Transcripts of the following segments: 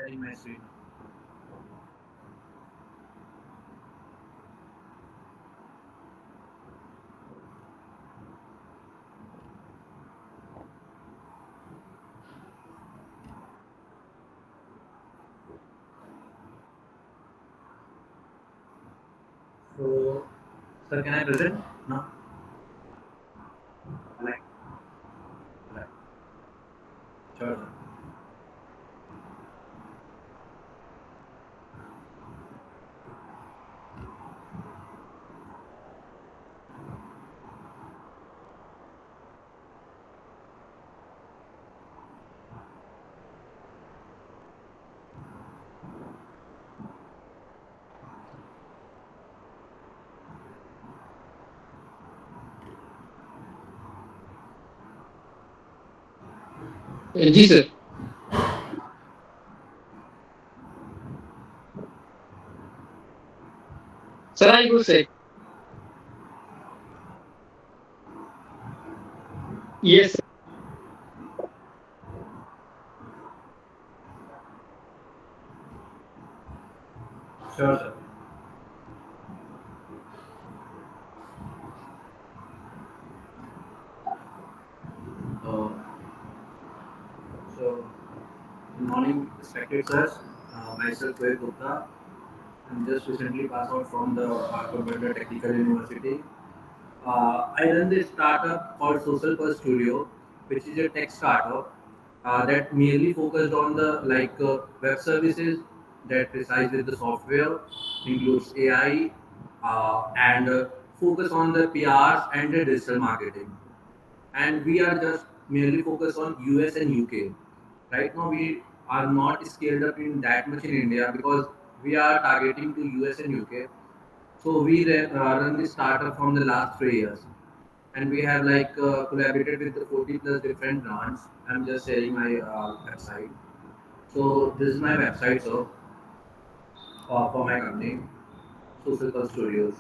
sharing my screen. So, sir, can I present now? Like, like, sure, sir. जी sir. Sir I good से। Yes. Sure, sir. Uh, so, good morning, respected sirs. Myself, Vivek Gupta. I'm just recently passed out from the Computer Technical University. I run this startup called Social Pulse Studio, which is a tech startup that merely focused on the web services that reside with the software, includes AI, and focus on the PRs and the digital marketing. And we are just merely focused on US and UK. Right now, we are not scaled up in that much in India because we are targeting to US and UK. So we run this startup from the last 3 years, and we have collaborated with the 40 plus different brands. I'm just sharing my website. So this is my website, so for my company, Social Studios.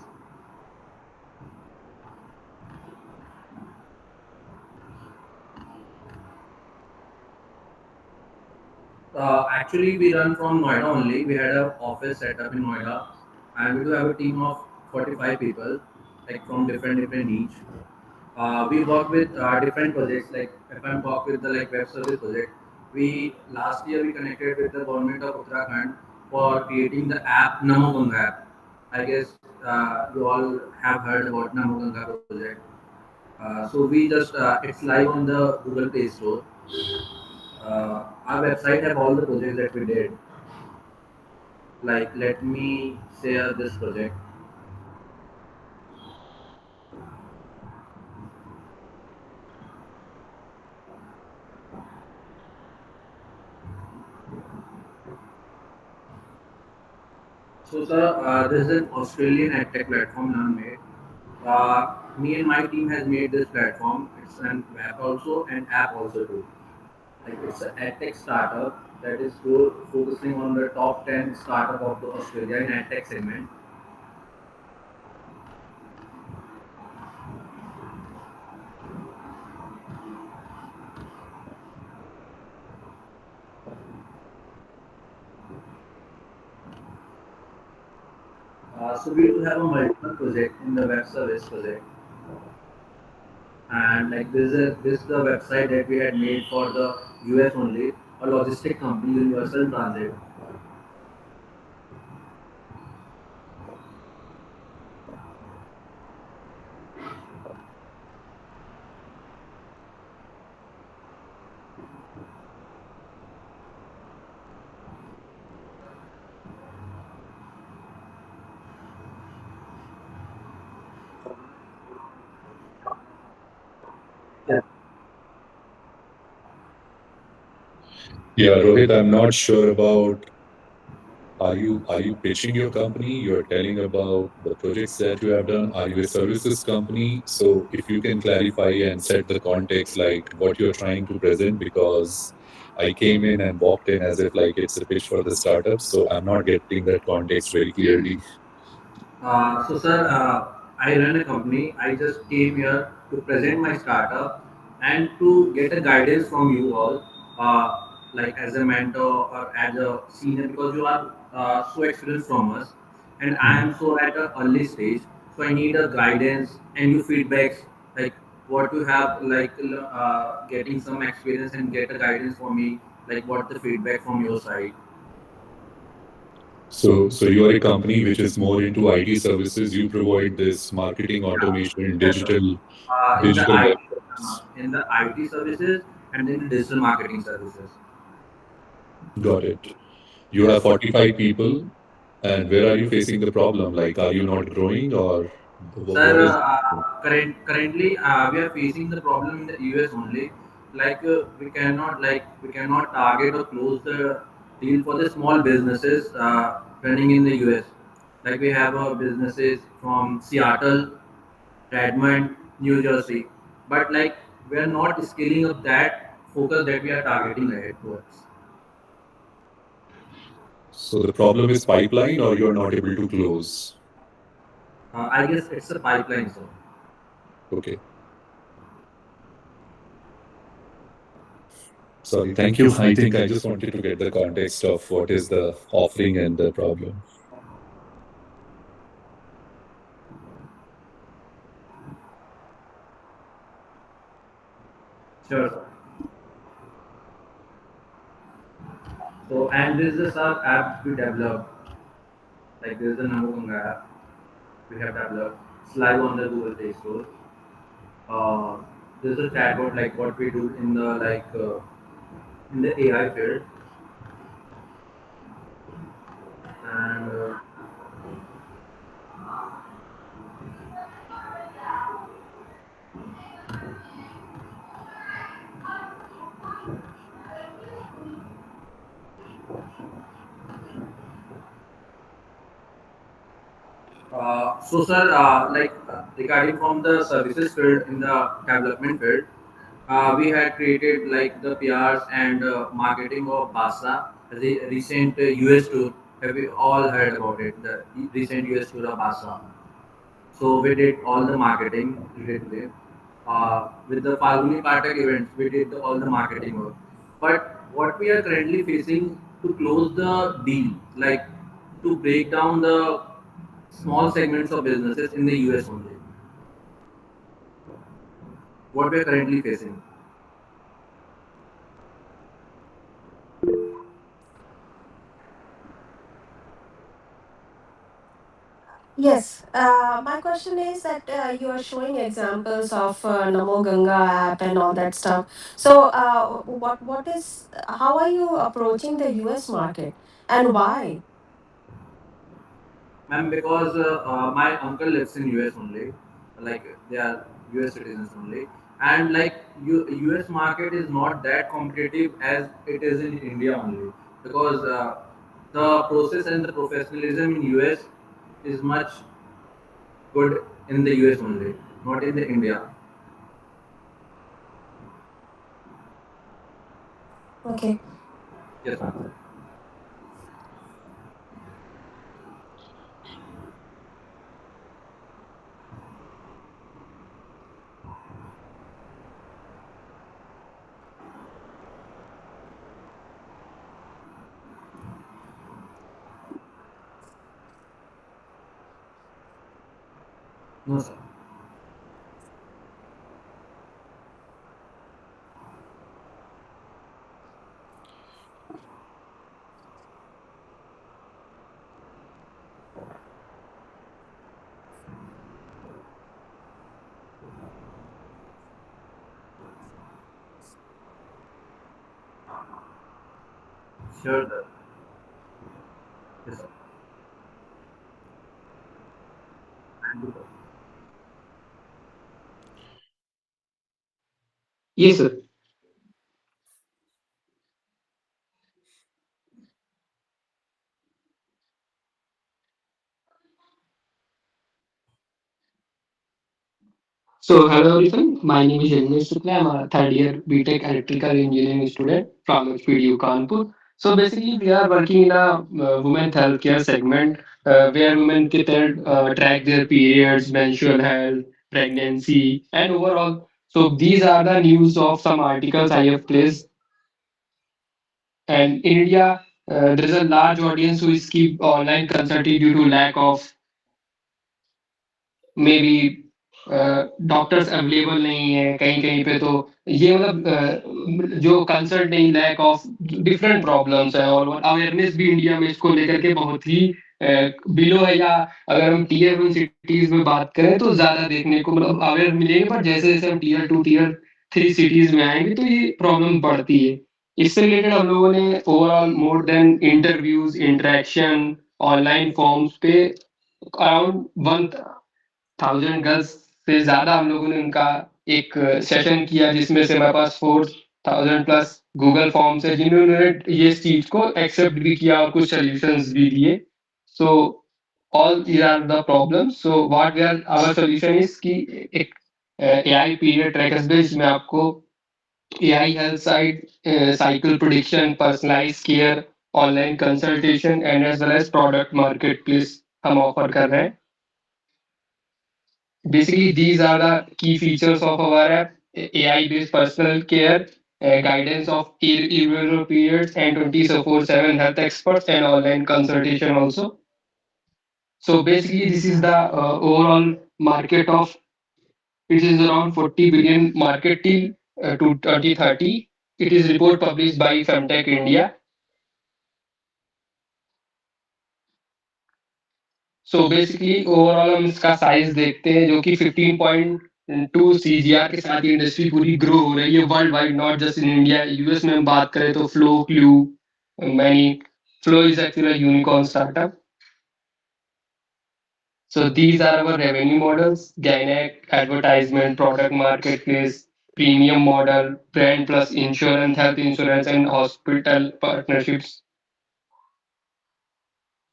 Actually, we run from Noida only. We had an office set up in Noida, and we do have a team of 45 people, like from different niche. We work with different projects. Like if I'm talk with the web service project, we last year we connected with the government of Uttarakhand for creating the app Namo Ganga app. I guess you all have heard about Namo Ganga project. So we just it's live on the Google Play Store. Our website have all the projects that we did. Like let me share this project. So, sir, this is an Australian edtech platform Nan made. Me and my team has made this platform. It's an web also and app also too. Like it's an edtech startup that is focusing on the top 10 startup of the Australia in edtech segment. So we do have a multiple project in the web service project, and like this is the website that we had made for the US only, a logistic company, Universal Transit. Yeah, Rohit, I'm not sure about are you pitching your company? You're telling about the projects that you have done. Are you a services company? So if you can clarify and set the context like what you're trying to present, because I came in and walked in as if like it's a pitch for the startup. So I'm not getting that context very clearly. So, sir, I run a company. I just came here to present my startup and to get a guidance from you all. like as a mentor or as a senior, because you are so experienced from us, and I am so at an early stage. So I need a guidance and you feedbacks, like what you have, like getting some experience and get a guidance for me, like what the feedback from your side. So you are a company which is more into IT services. You provide this marketing Yeah, automation, yes, sir. digital In the IT services and in the digital marketing services. got it. You Yes. have 45 people, and where are you facing the problem? Like, are you not growing, or what Sir, is? currently we are facing the problem in the US only. Like we cannot target or close the deal for the small businesses running in the US. Like we have businesses from Seattle, Redmond, New Jersey, but like we are not scaling up that focus that we are targeting ahead towards. So the problem is pipeline, or you are not able to close. I guess it's a pipeline, sir. Okay, sorry. Thank you. I think I just wanted to get the context of what is the offering and the problem. Sure, sir. So, and this is our app we developed. Like this is the Namoganga app we have developed. It's live on the Google Play Store. Uh, this is a chatbot like what we do in the in the AI field, and so sir, regarding from the services field in the development field, we had created like the PRs and marketing of Basa, the recent US tour. Have we all heard about it? The recent US tour of Basa. So we did all the marketing related with the Falguni Patak events. We did all the marketing work. But what we are currently facing to close the deal, like to break down the small segments of businesses in the US only. What we are currently facing. Yes, my question is that you are showing examples of Namo Ganga app and all that stuff. So, what is how are you approaching the US market and why? Ma'am, because my uncle lives in US only, like they are US citizens only, and like US market is not that competitive as it is in India only, because the process and the professionalism in US is much good in the US only, not in the India. Okay. Yes, ma'am. No, sir. Sure, sir. Yes, sir. Thank you, sir. Yes, sir. So, hello everyone. My name is Jagnesh Shukla. I'm a third year BTech Electrical Engineering student from HBTU Kanpur. So, basically, we are working in a women healthcare segment where women can track their periods, menstrual health, pregnancy, and overall. So, these are the news of some articles I have placed. And in India, there is a large audience who skip online consulting due to lack of may be doctors available नहीं है कहीं कहीं पे तो ये मतलब जो consult नहीं लैक ऑफ डिफरेंट प्रॉब्लम्स है और अवेयरनेस भी इंडिया में इसको लेकर के बहुत ही बिलो है या अगर हम टीयर वन सिटीज में बात करें तो ज्यादा देखने को मतलब अवेयर मिलेंगे पर जैसे जैसे हम tier two tier three cities में आएंगे तो ये प्रॉब्लम बढ़ती है इससे रिलेटेड हम लोगों ने overall more than interviews interaction online forms पे अराउंड 1000 गर्ल्स से ज्यादा हम लोगों ने उनका एक सेशन किया जिसमें से हमारे पास 4000 प्लस गूगल फॉर्म्स है जिन्होंने ये चीज को एक्सेप्ट भी किया और कुछ सोल्यूशंस भी दिए so all these are the problems so what we are our solution is कि एक एआई पीरियड ट्रैकर्स बेस में आपको AI health site cycle prediction personalize care online consultation and as well as product market place हम offer कर रहे हैं basically these are the key features of our app AI based personal care guidance of irregular periods and 24/7 health experts and online consultation also so basically this is the overall market of it is around 40 billion market till to 2030 it is report published by femtech india so basically overall हम इसका size देखते हैं जो कि 15.2 CGR के साथ ये industry पूरी ग्रो हो रही है world wide not just in India US में हम बात करें तो flow clue many flow is actually unicorn startup so these are our revenue models Gainek advertisement product marketplace premium model brand plus insurance health insurance and hospital partnerships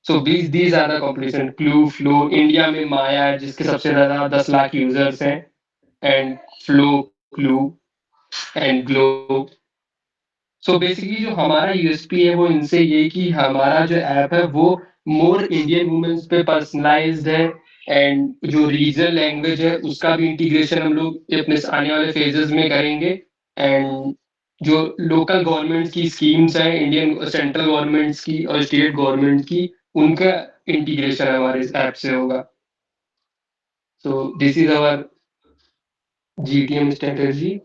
so these are the competition clue flow India में माया है जिसके सबसे ज्यादा 10 lakh users हैं and flow clue and glow so basically जो हमारा USP है वो इनसे ये कि हमारा जो ऐप है वो मोर इंडियन वुमेन्स पे पर्सनलाइज्ड है एंड जो रीजनल लैंग्वेज है उसका भी इंटीग्रेशन हम लोग अपने आने वाले फेजेस में करेंगे एंड जो लोकल गवर्नमेंट की स्कीम्स हैं इंडियन सेंट्रल गवर्नमेंट्स की और स्टेट गवर्नमेंट की उनका इंटीग्रेशन हमारे इस ऐप से होगा so this is our GTM strategy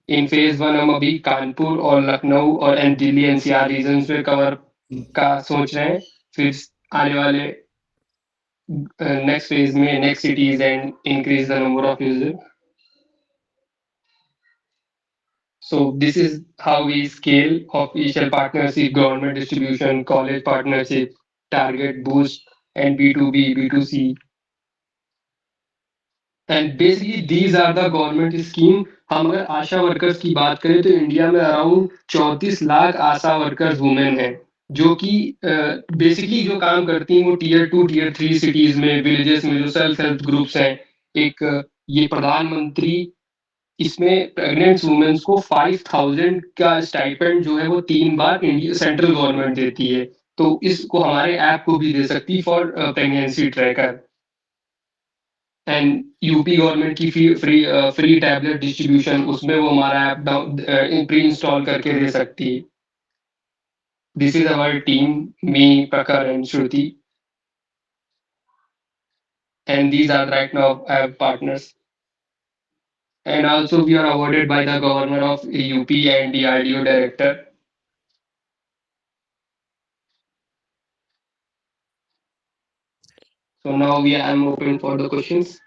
in phase one हम अभी कानपुर और लखनऊ और एन दिल्ली एनसीआर रीजन में कवर का सोच रहे हैं फिर आने वाले नेक्स्ट फेज में next cities and increase the number of user so this is how we scale official partnership government distribution college partnership target boost and b2b b2c and basically these are the government scheme हम अगर आशा workers की बात करें तो India में around 34 lakh ASHA workers women हैं जो कि बेसिकली जो काम करती हैं वो tier two tier three cities में विलेजेस में जो सेल्फ हेल्प ग्रुप्स हैं एक ये प्रधानमंत्री इसमें प्रेग्नेंट वुमेन्स को 5000 का स्टाइपेंड जो है वो 3 बार इंडिया सेंट्रल गवर्नमेंट देती है तो इसको हमारे ऐप को भी दे सकती है for pregnancy tracker and UP government की फ्री टैबलेट डिस्ट्रीब्यूशन उसमें वो हमारा ऐप प्री इंस्टॉल करके दे सकती है दिस इज अवर टीम मी प्रखर and Shruti and these are right now our partners and also we are awarded by the governor of UP and DRDO director so now we am open for the questions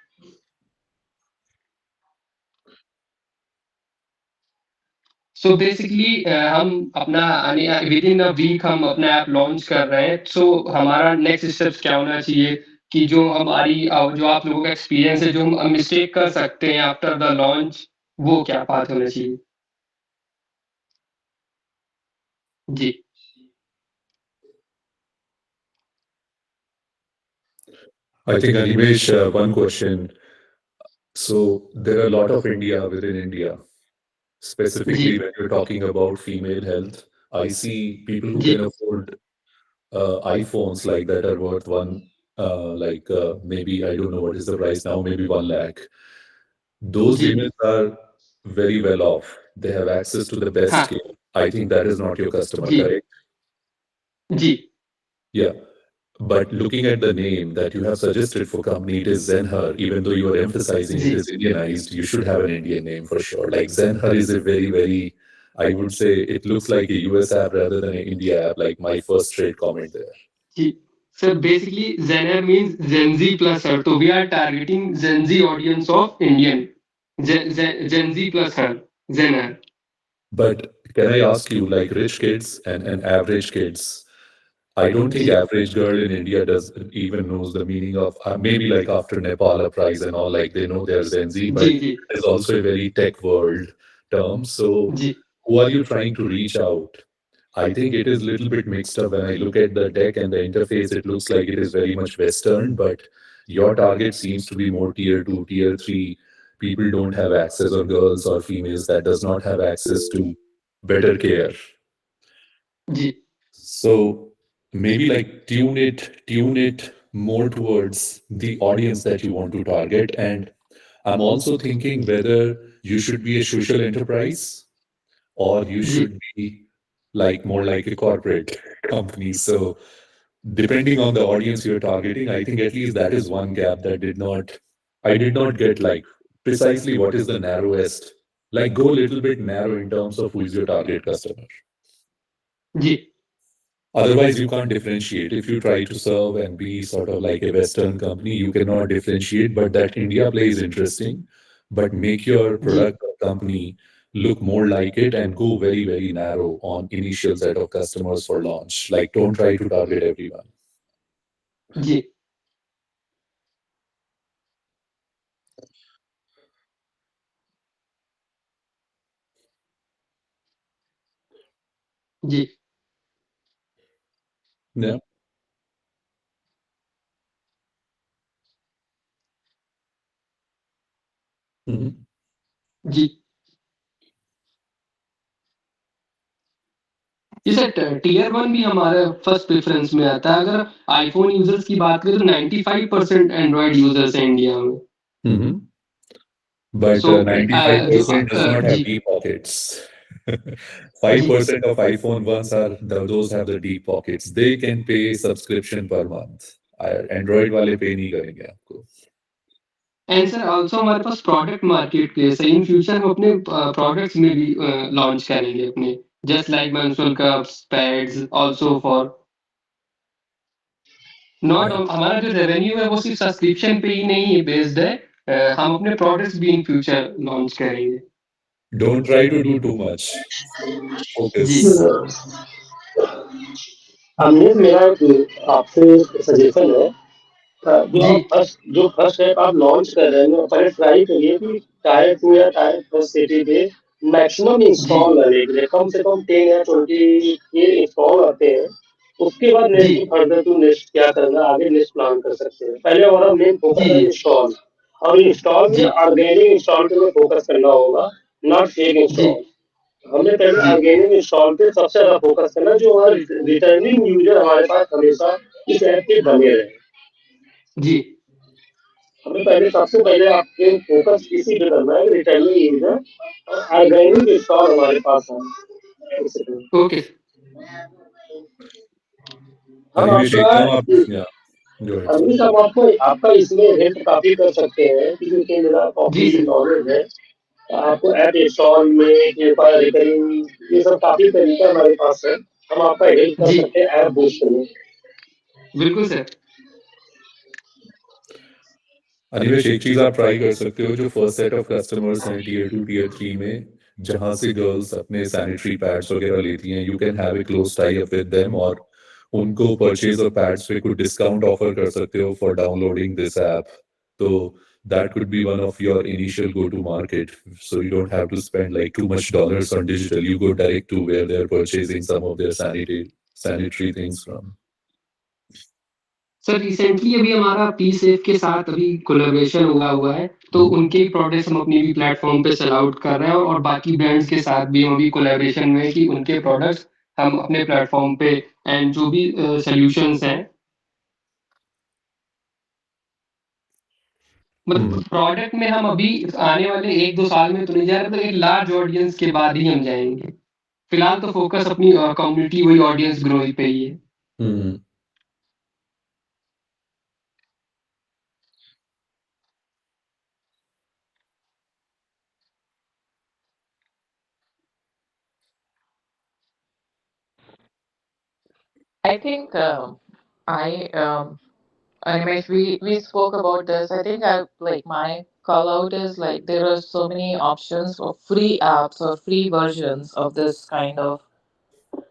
so basically हम अपना with in a week हम अपना app launch कर रहे हैं सो हमारा next steps क्या होना चाहिए कि जो हमारी जो आप लोगों का एक्सपीरियंस है जो हम मिस्टेक कर सकते हैं आफ्टर द लॉन्च वो क्या बात होना चाहिए जी I think Animesh, one question. So there are a lot of India within India, जी specifically when you're talking about female health. I see people who जी can afford iPhones like that are worth maybe I don't know what is the price now, maybe 1 lakh. Those जी women are very well off. They have access to the best हाँ care. I think that is not your customer, जी correct? जी Yeah. But looking at the name that you have suggested for company, it is Zenhar. Even though you are emphasizing it जी is Indianized, you should have an Indian name for sure. Like Zenhar is a very, very, I would say it looks like a US app rather than an India app, like my first straight comment there. जी sir basically genre means Gen Z plus her तो we are targeting Gen Z audience of Indian Gen Z plus her genre But can I ask you, like rich kids and average kids, I don't think जी average girl in India does even knows the meaning of maybe like after Nepal uprise and all, like they know their Gen Z, जी but जी it's also a very tech world term. So जी who are you trying to reach out? I think it is a little bit mixed up. When I look at the deck and the interface, it looks like it is very much Western, but your target seems to be more tier two, tier three. People don't have access, or girls or females that does not have access to better care. जी So maybe like tune it more towards the audience that you want to target. And I'm also thinking whether you should be a social enterprise or you जी should be like more like a corporate company. So depending on the audience you're targeting, I think at least that is one gap that I did not get like precisely what is the narrowest, like go a little bit narrow in terms of who is your target customer. जी Otherwise, you can't differentiate. If you try to serve and be sort of like a Western company, you cannot differentiate. But that India play is interesting. But make your जी product or company look more like it and go very, very narrow on initial set of customers for launch. Like, don't try to target everyone. जी जी Yeah. Mhm. जी जी sir tier one भी हमारा first preference में आता है अगर आईफोन यूजर्स की बात करें तो 95% एंड्रॉयड यूजर्स हैं इंडिया में Mhm. But so 95% does not have जी deep pockets. जी 5% of iPhone ones are those have the deep pockets. They can pay subscription per month. Android वाले पे नहीं करेंगे आपको. एंड सर ऑल्सो हमारे पास प्रोडक्ट मार्केट प्लेस है इन फ्यूचर हम अपने प्रोडक्ट्स में भी लॉन्च करेंगे अपने just like menstrual cups pads also for not Yeah. हमारा जो रेवेन्यू है वो सिर्फ सब्सक्रिप्शन पे ही नहीं बेस्ड है हम अपने प्रोडक्ट्स भी इन फ्यूचर लॉन्च करेंगे Don't try to do too much. Ji Focus. Amneet मेरा एक आपसे सजेशन है जी जो फर्स्ट ऐप आप लॉन्च कर रहे हैं पहले ट्राई करिए कि टायर टू या टायर फर्स्ट सिटी पे मैक्सिमम जी इंस्टॉल आने के लिए कम से कम 10 या 20 ये इंस्टॉल आते हैं उसके बाद जी नेक्स्ट फर्दर टू नेक्स्ट क्या करना आगे नेक्स्ट प्लान कर सकते हैं पहले हमारा मेन जी फोकस है जी इंस्टॉल और इंस्टॉल में जी ऑर्गेनिक इंस्टॉल पे फोकस करना होगा नॉट फेक जी इंस्टॉल हमने पहले जी ऑर्गेनिक इंस्टॉल पे सबसे ज्यादा फोकस करना जो हमारे रिटर्निंग यूजर हमारे पास हमेशा इस ऐप के बने रहे जी हमें पहले सबसे पहले आपके फोकस इसी पे करना है रिटर्निंग यूजर और ऑर्गेनिक इंस्टॉल हमारे पास है ओके हम Anivesh, आपका एक काम आप yeah, go ahead, sir. अभी सब आपको आपका इसमें हेल्प काफी कर सकते हैं क्योंकि मेरा जी काफी सर नॉलेज है आपको ऐप इंस्टॉल में रिकरिंग ये सब काफी तरीका हमारे पास है हम आपका हेल्प कर जी सकते हैं ऐप बूस्ट में बिल्कुल सर अनिमेश एक चीज आप ट्राई कर सकते हो जो फर्स्ट सेट ऑफ कस्टमर्स हैं टीयर टू टीयर थ्री में जहां से गर्ल्स अपने सैनिटरी पैड्स वगैरह लेती हैं you can have a close tie up with them और उनको परचेज ऑफ पैड्स पे कुछ डिस्काउंट ऑफर कर सकते हो फॉर डाउनलोडिंग दिस ऐप तो that could be one of your initial go to market so you don't have to spend like too much dollars on digital you go direct to where they're purchasing some of their sanitary things from. Sir recently अभी हमारा P safe के साथ अभी collaboration हुआ है तो उनके products हम अपनी भी प्लेटफॉर्म पे सेल आउट कर रहे हैं और बाकी ब्रांड्स के साथ भी हम अभी कोलैबोरेशन में है कि उनके प्रोडक्ट्स हम अपने प्लेटफॉर्म पे एंड जो भी सॉल्यूशंस हैं मतलब प्रोडक्ट में हम अभी आने वाले 1-2 साल में तो नहीं जा रहे तो एक लार्ज ऑडियंस के बाद ही हम जाएंगे फिलहाल तो फोकस अपनी कम्युनिटी वही ऑडियंस ग्रो पे ही है। Hmm. I think I Animesh, we spoke about this. I think I like my call out is like there are so many options of free apps or free versions of this kind of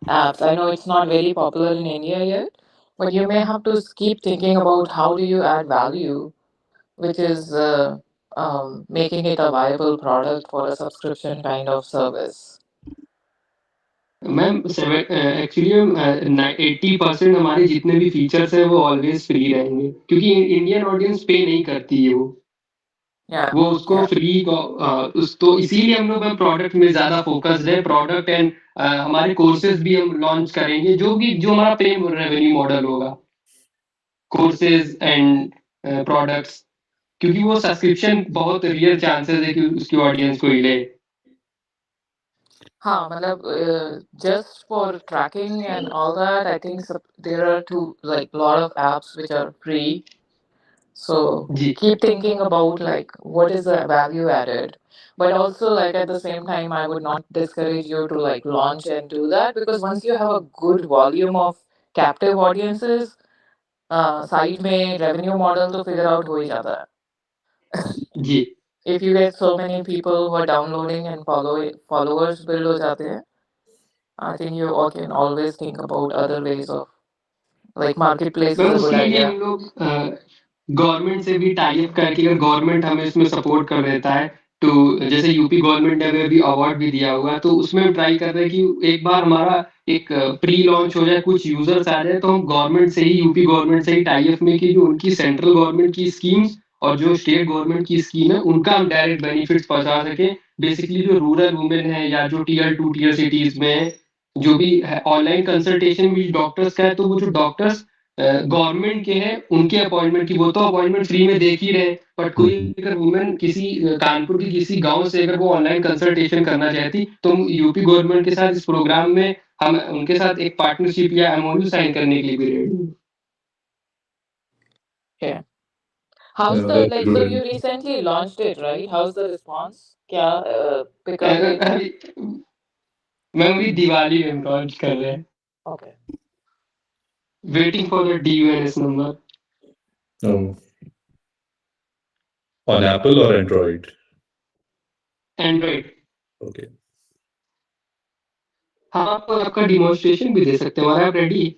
apps. I know it's not very popular in India yet, but you may have to keep thinking about how do you add value, which is making it a viable product for a subscription kind of service. Ma'am actually ma'am 80% हमारे जितने भी features हैं वो always free रहेंगे, क्योंकि Indian audience पे नहीं करती है Yeah, वो उसको फ्री उस तो इसीलिए हम लोग प्रोडक्ट में ज्यादा फोकस्ड है। प्रोडक्ट एंड हमारे कोर्सेज भी हम लॉन्च करेंगे, जो हमारा पे रेवेन्यू मॉडल होगा, कोर्सेज एंड प्रोडक्ट्स, क्योंकि वो सब्सक्रिप्शन बहुत रियल चांसेस है कि उसकी ऑडियंस को हिले। हाँ मतलब just for tracking and all that, I think there are two like lot of apps which are free. So ji keep thinking about like what is the value added. But also like at the same time, I would not discourage you to like launch and do that because once you have a good volume of captive audiences, side में revenue model to figure out हो ही जाता है. जी If you get so many people who are downloading and followers build हो जाते हैं, I think you all can always think about other ways of like marketplace is ma'am a good उसके लिए idea. हम लोग गवर्नमेंट से भी tie up करके, अगर गवर्नमेंट हमें इसमें सपोर्ट कर देता है तो जैसे यूपी गवर्नमेंट ने हमें अभी अवार्ड भी दिया हुआ है, तो उसमें हम ट्राई कर रहे हैं कि एक बार हमारा एक प्री लॉन्च हो जाए, कुछ यूजर्स आ जाए, तो हम गवर्नमेंट से ही, यूपी गवर्नमेंट से ही टाई अप में कि जो उनकी सेंट्रल गवर्नमेंट की स्कीम्स और जो स्टेट गवर्नमेंट की स्कीम है उनका हम डायरेक्ट बेनिफिट्स पहुंचा सके। बेसिकली जो रूरल वुमेन है या जो टीयर 2 टीयर सिटीज में है, जो भी ऑनलाइन कंसल्टेशन भी डॉक्टर्स का है, तो वो जो डॉक्टर्स गवर्नमेंट के हैं उनके अपॉइंटमेंट की वो तो अपॉइंटमेंट फ्री में देख ही रहे, बट कोई Mhm. अगर वुमेन किसी कानपुर की किसी गांव से अगर वो ऑनलाइन कंसल्टेशन करना चाहती, तो हम यूपी गवर्नमेंट के साथ इस प्रोग्राम में हम उनके साथ एक पार्टनरशिप या एमओयू साइन करने के लिए भी ready Yeah. How's the That's like so good. you recently launched it, right? How's the response? क्या pickup हैं। rate है? अभी मैम अभी दिवाली में लॉन्च कर रहे हैं, Okay. Waiting for the DUNS number. Oh, on Apple or Android? Android. Okay. हम आपको आपका डिमोन्स्ट्रेशन भी दे सकते हैं, हमारा आप रेडी?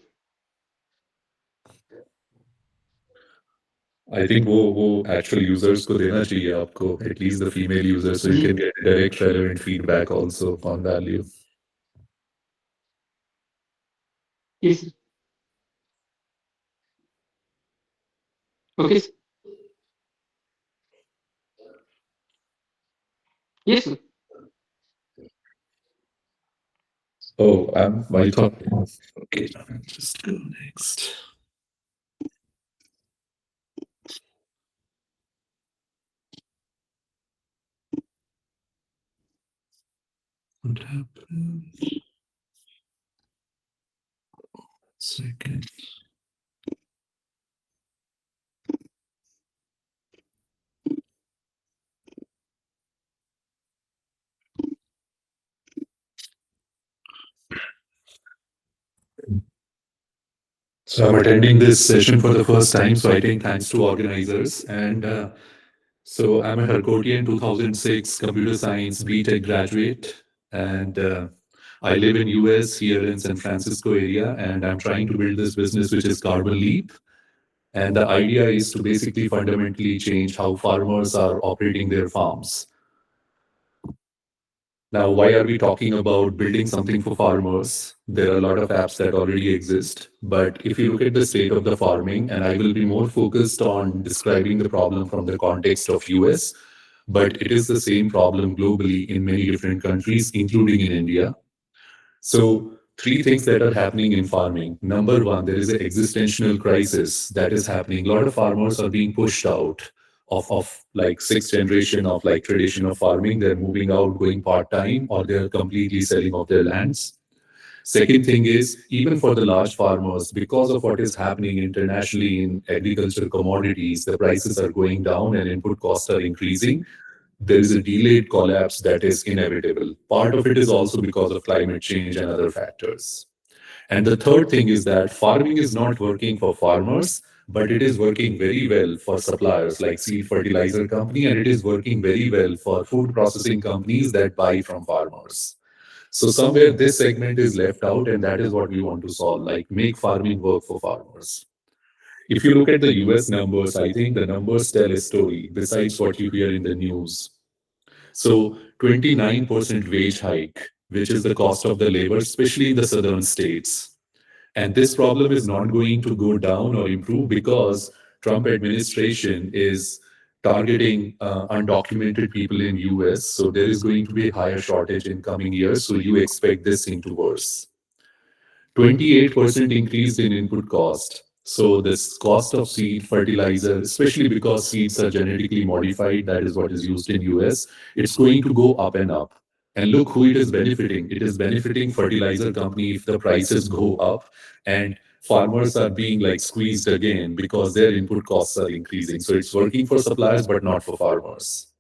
I think वो actual users को देना चाहिए आपको, at least the female users, so you जी can get direct relevant feedback also on value. Yes okay yes. Oh, my thought. Okay, just go next. What happened? Second. So I'm attending this session for the first time, so I think thanks to organizers. And so I'm a Harcourtian 2006 computer science BTech graduate, and I live in US here in San Francisco area, and I'm trying to build this business which is Carbon Leap. And the idea is to basically fundamentally change how farmers are operating their farms. Now, why are we talking about building something for farmers? There are a lot of apps that already exist. But if you look at the state of the farming, and I will be more focused on describing the problem from the context of US, but it is the same problem globally in many different countries, including in India. So, three things that are happening in farming. Number one, there is an existential crisis that is happening. A lot of farmers are being pushed out of like sixth generation of like tradition of farming. They're moving out, going part-time, or they're completely selling off their lands. Second thing is, even for the large farmers, because of what is happening internationally in agriculture commodities, the prices are going down and input costs are increasing. There is a delayed collapse that is inevitable. Part of it is also because of climate change and other factors. And the third thing is that farming is not working for farmers, but it is working very well for suppliers like seed fertilizer company, and it is working very well for food processing companies that buy from farmers. So somewhere this segment is left out, and that is what we want to solve, like make farming work for farmers. If you look at the US numbers, I think the numbers tell a story besides what you hear in the news. So 29% wage hike, which is the cost of the labor, especially in the southern states. And this problem is not going to go down or improve because Trump administration is targeting undocumented people in US. So there is going to be a higher shortage in coming years. So you expect this thing to worse. 28% increased in input cost. So this cost of seed fertilizer, especially because seeds are genetically modified, that is what is used in US, it's going to go up and up. And look who it is benefiting. It is benefiting fertilizer company if the prices go up, and farmers are being like squeezed again because their input costs are increasing. So it's working for suppliers but not for farmers.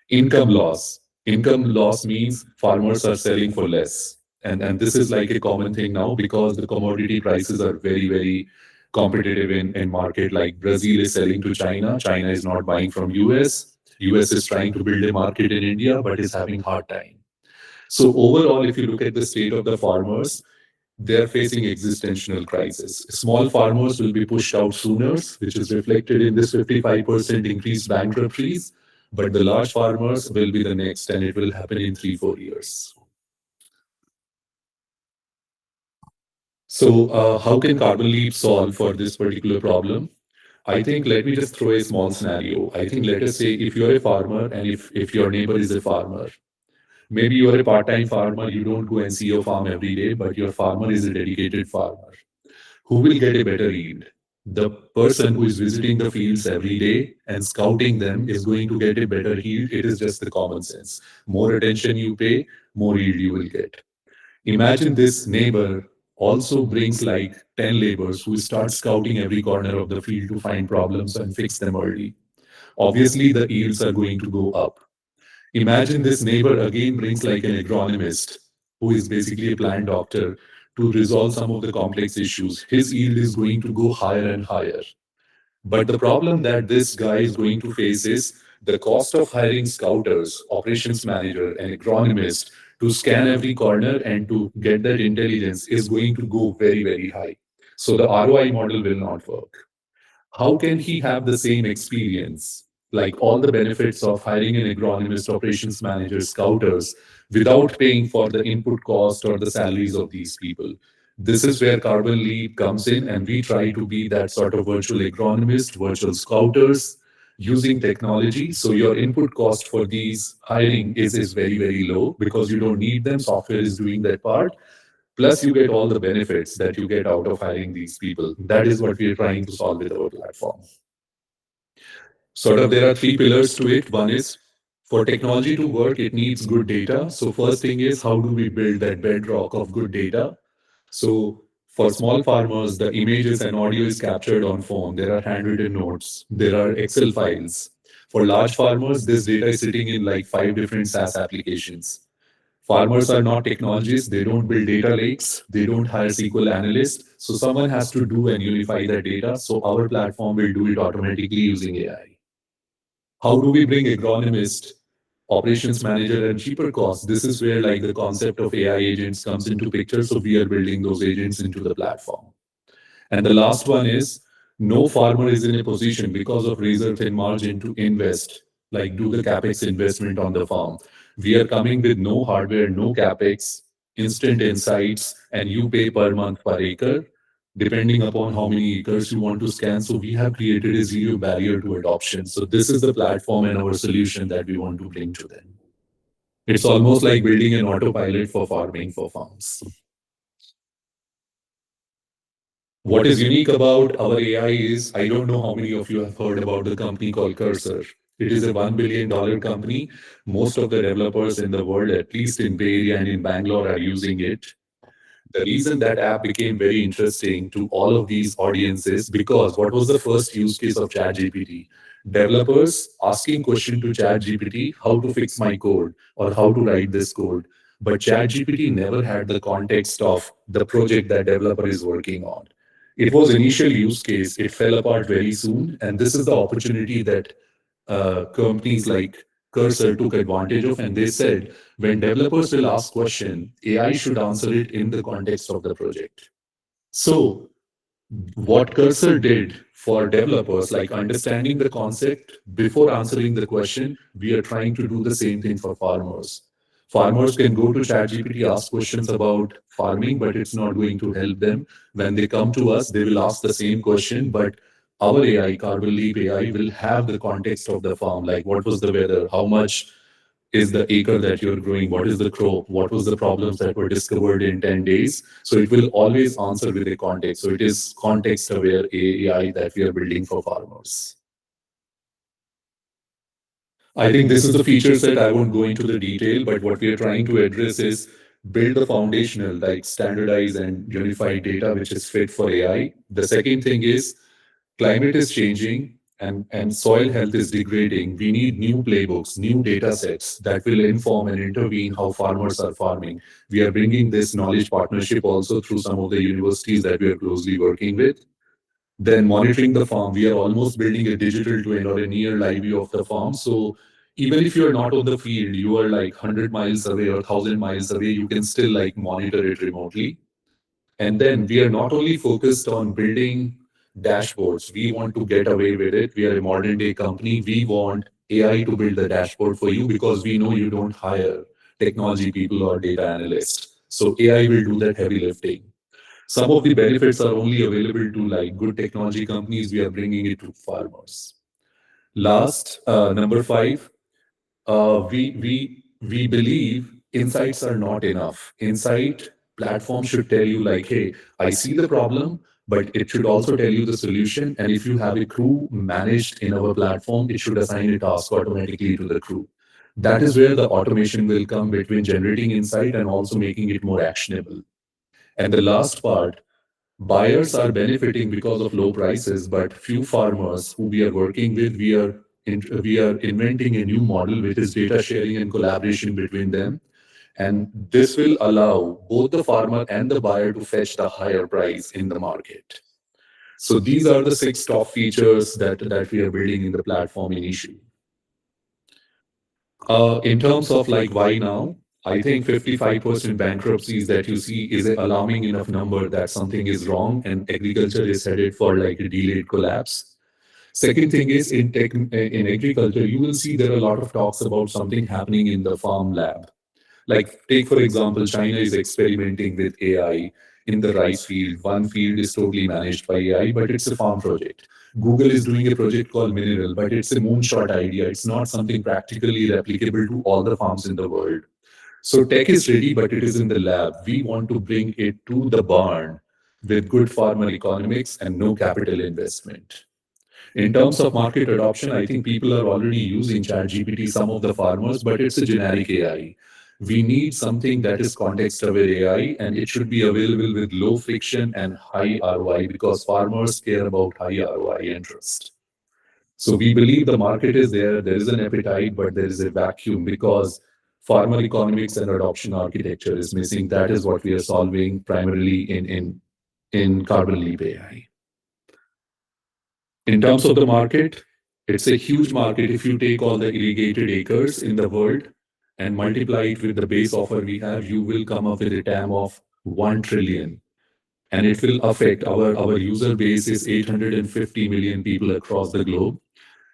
Income loss. Income loss means farmers are selling for less. And this is like a common thing now because the commodity prices are very, very competitive in market. Like Brazil is selling to China. China is not buying from US. US is trying to build a market in India, but is having hard time. So overall, if you look at the state of the farmers, they're facing existential crisis. Small farmers will be pushed out sooner, which is reflected in this 55% increased bankruptcies. But the large farmers will be the next, and it will happen in 3, 4 years. So, how can Carbon Leap solve for this particular problem? I think let me just throw a small scenario. I think let us say if you're a farmer and if your neighbor is a farmer, maybe you are a part-time farmer, you don't go and see your farm every day, but your farmer is a dedicated farmer. Who will get a better yield? The person who is visiting the fields every day and scouting them is going to get a better yield. It is just the common sense. More attention you pay, more yield you will get. Imagine this neighbor also brings like 10 laborers who start scouting every corner of the field to find problems and fix them early. Obviously, the yields are going to go up. Imagine this neighbor again brings like an agronomist who is basically a plant doctor to resolve some of the complex issues. His yield is going to go higher and higher. But the problem that this guy is going to face is the cost of hiring scouters, operations manager, and agronomist to scan every corner and to get that intelligence is going to go very, very high. So the ROI model will not work. How can he have the same experience, like all the benefits of hiring an agronomist, operations manager, scouters, without paying for the input cost or the salaries of these people? This is where Carbon Leap comes in, and we try to be that sort of virtual agronomist, virtual scouters using technology. So your input cost for these hiring is very, very low because you don't need them. Software is doing that part. Plus, you get all the benefits that you get out of hiring these people. That is what we are trying to solve with our platform. Sort of, there are three pillars to it. One is for technology to work, it needs good data. So, first thing is how do we build that bedrock of good data? So, for small farmers, the images and audio is captured on phone. There are handwritten notes. There are Excel files. For large farmers, this data is sitting in like 5 different SaaS applications. Farmers are not technologists. They don't build data lakes. They don't hire SQL analysts. So someone has to do and unify that data. So our platform will do it automatically using AI. How do we bring agronomist, operations manager, and cheaper costs? This is where like the concept of AI agents comes into picture. So we are building those agents into the platform. And the last one is no farmer is in a position because of razor thin margin to invest, like do the capex investment on the farm. We are coming with no hardware, no capex, instant insights, and you pay per month per acre, depending upon how many acres you want to scan. So we have created a zero barrier to adoption. So this is the platform and our solution that we want to bring to them. It's almost like building an autopilot for farming for farms. What is unique about our AI is, I don't know how many of you have heard about the company called Cursor. It is a $1 billion company. Most of the developers in the world, at least in Bay Area and in Bangalore, are using it. The reason that app became very interesting to all of these audiences, because what was the first use case of ChatGPT? Developers asking question to ChatGPT, how to fix my code or how to write this code. But ChatGPT never had the context of the project that developer is working on. It was initial use case. It fell apart very soon, and this is the opportunity that companies like Cursor took advantage of, and they said when developers will ask question, AI should answer it in the context of the project. So what Cursor did for developers, like understanding the concept before answering the question, we are trying to do the same thing for farmers. Farmers can go to ChatGPT, ask questions about farming, but it's not going to help them. When they come to us, they will ask the same question, but our AI, Carbon Leap AI, will have the context of the farm, like what was the weather, how much is the acre that you're growing, what is the crop, what was the problems that were discovered in 10 days. So it will always answer with a context. So it is context aware AI that we are building for farmers. I think this is the feature set. I won't go into the detail, but what we are trying to address is build the foundational, like standardized and unified data, which is fit for AI. The second thing is climate is changing and soil health is degrading. We need new playbooks, new data sets that will inform and intervene how farmers are farming. We are bringing this knowledge partnership also through some of the universities that we are closely working with. Then monitoring the farm, we are almost building a digital twin or a near live view of the farm. So even if you are not on the field, you are like 100 miles away or 1,000 miles away, you can still like monitor it remotely. And then we are not only focused on building dashboards, we want to get away with it. We are a modern day company. We want AI to build the dashboard for you because we know you don't hire technology people or data analysts. So AI will do that heavy lifting. Some of the benefits are only available to like good technology companies. We are bringing it to farmers. Last, number five, we believe insights are not enough. Insight platform should tell you like, hey, I see the problem, but it should also tell you the solution. And if you have a crew managed in our platform, it should assign a task automatically to the crew. That is where the automation will come between generating insight and also making it more actionable. And the last part, buyers are benefiting because of low prices, but few farmers who we are working with, we are inventing a new model which is data sharing and collaboration between them. And this will allow both the farmer and the buyer to fetch the higher price in the market. So these are the six top features that we are building in the platform initially. In terms of like why now, I think 55% bankruptcies that you see is an alarming enough number that something is wrong and agriculture is headed for like a delayed collapse. Second thing is in tech, in agriculture, you will see there are a lot of talks about something happening in the farm lab. Like take for example, China is experimenting with AI in the rice field. One field is totally managed by AI, but it's a farm project. Google is doing a project called Mineral, but it's a moonshot idea. It's not something practically replicable to all the farms in the world. So tech is ready, but it is in the lab. We want to bring it to the barn with good farmer economics and no capital investment. In terms of market adoption, I think people are already using ChatGPT, some of the farmers, but it's a generic AI. We need something that is context-aware AI, and it should be available with low friction and high ROI because farmers care about high ROI interest. So we believe the market is there is an appetite, but there is a vacuum because farmer economics and adoption architecture is missing. That is what we are solving primarily in Carbon Leap AI. In terms of the market, it's a huge market. If you take all the irrigated acres in the world and multiply it with the base offer we have, you will come up with a TAM of 1 trillion. And it will affect our user base is 850 million people across the globe.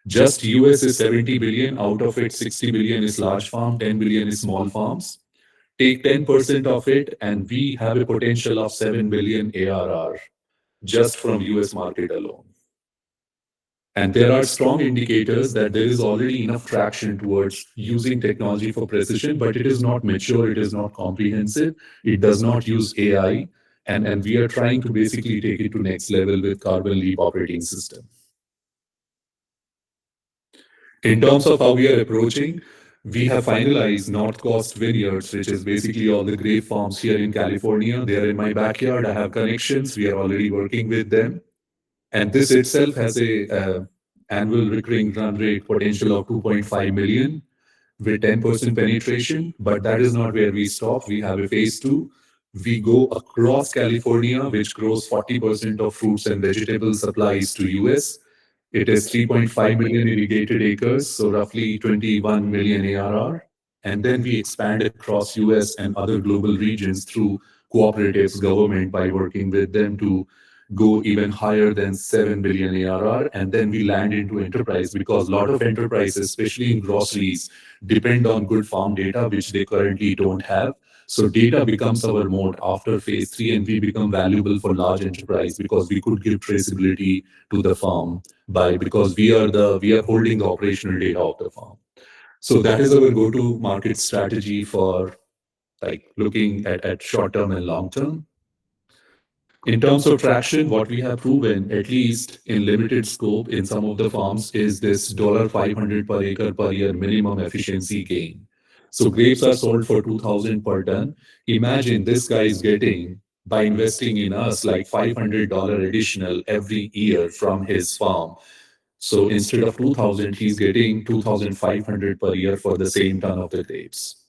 Just US is 70 billion. Out of it, 60 billion is large farm, 10 billion is small farms. Take 10% of it, and we have a potential of 7 billion ARR just from US market alone. And there are strong indicators that there is already enough traction towards using technology for precision, but it is not mature, it is not comprehensive, it does not use AI. And we are trying to basically take it to next level with Carbon Leap operating system. In terms of how we are approaching, we have finalized North Coast Vineyards, which is basically all the grape farms here in California. They are in my backyard. I have connections. We are already working with them. And this itself has a annual recurring run rate potential of 2.5 million with 10% penetration. But that is not where we stop. We have a phase two. We go across California, which grows 40% of fruits and vegetable supplies to US. It is 3.5 million irrigated acres, so roughly 21 million ARR. And then we expand across US and other global regions through cooperatives, government, by working with them to go even higher than 7 billion ARR. And then we land into enterprise because a lot of enterprises, especially in groceries, depend on good farm data, which they currently don't have. So data becomes our mode after phase three, and we become valuable for large enterprise because we could give traceability to the farm by because we are holding the operational data of the farm. So that is our go-to market strategy for like looking at short term and long term. In terms of traction, what we have proven, at least in limited scope in some of the farms, is this $500 per acre per year minimum efficiency gain. So grapes are sold for 2,000 per ton. Imagine this guy is getting by investing in us like $500 additional every year from his farm. So instead of 2,000, he's getting 2,500 per year for the same ton of the grapes.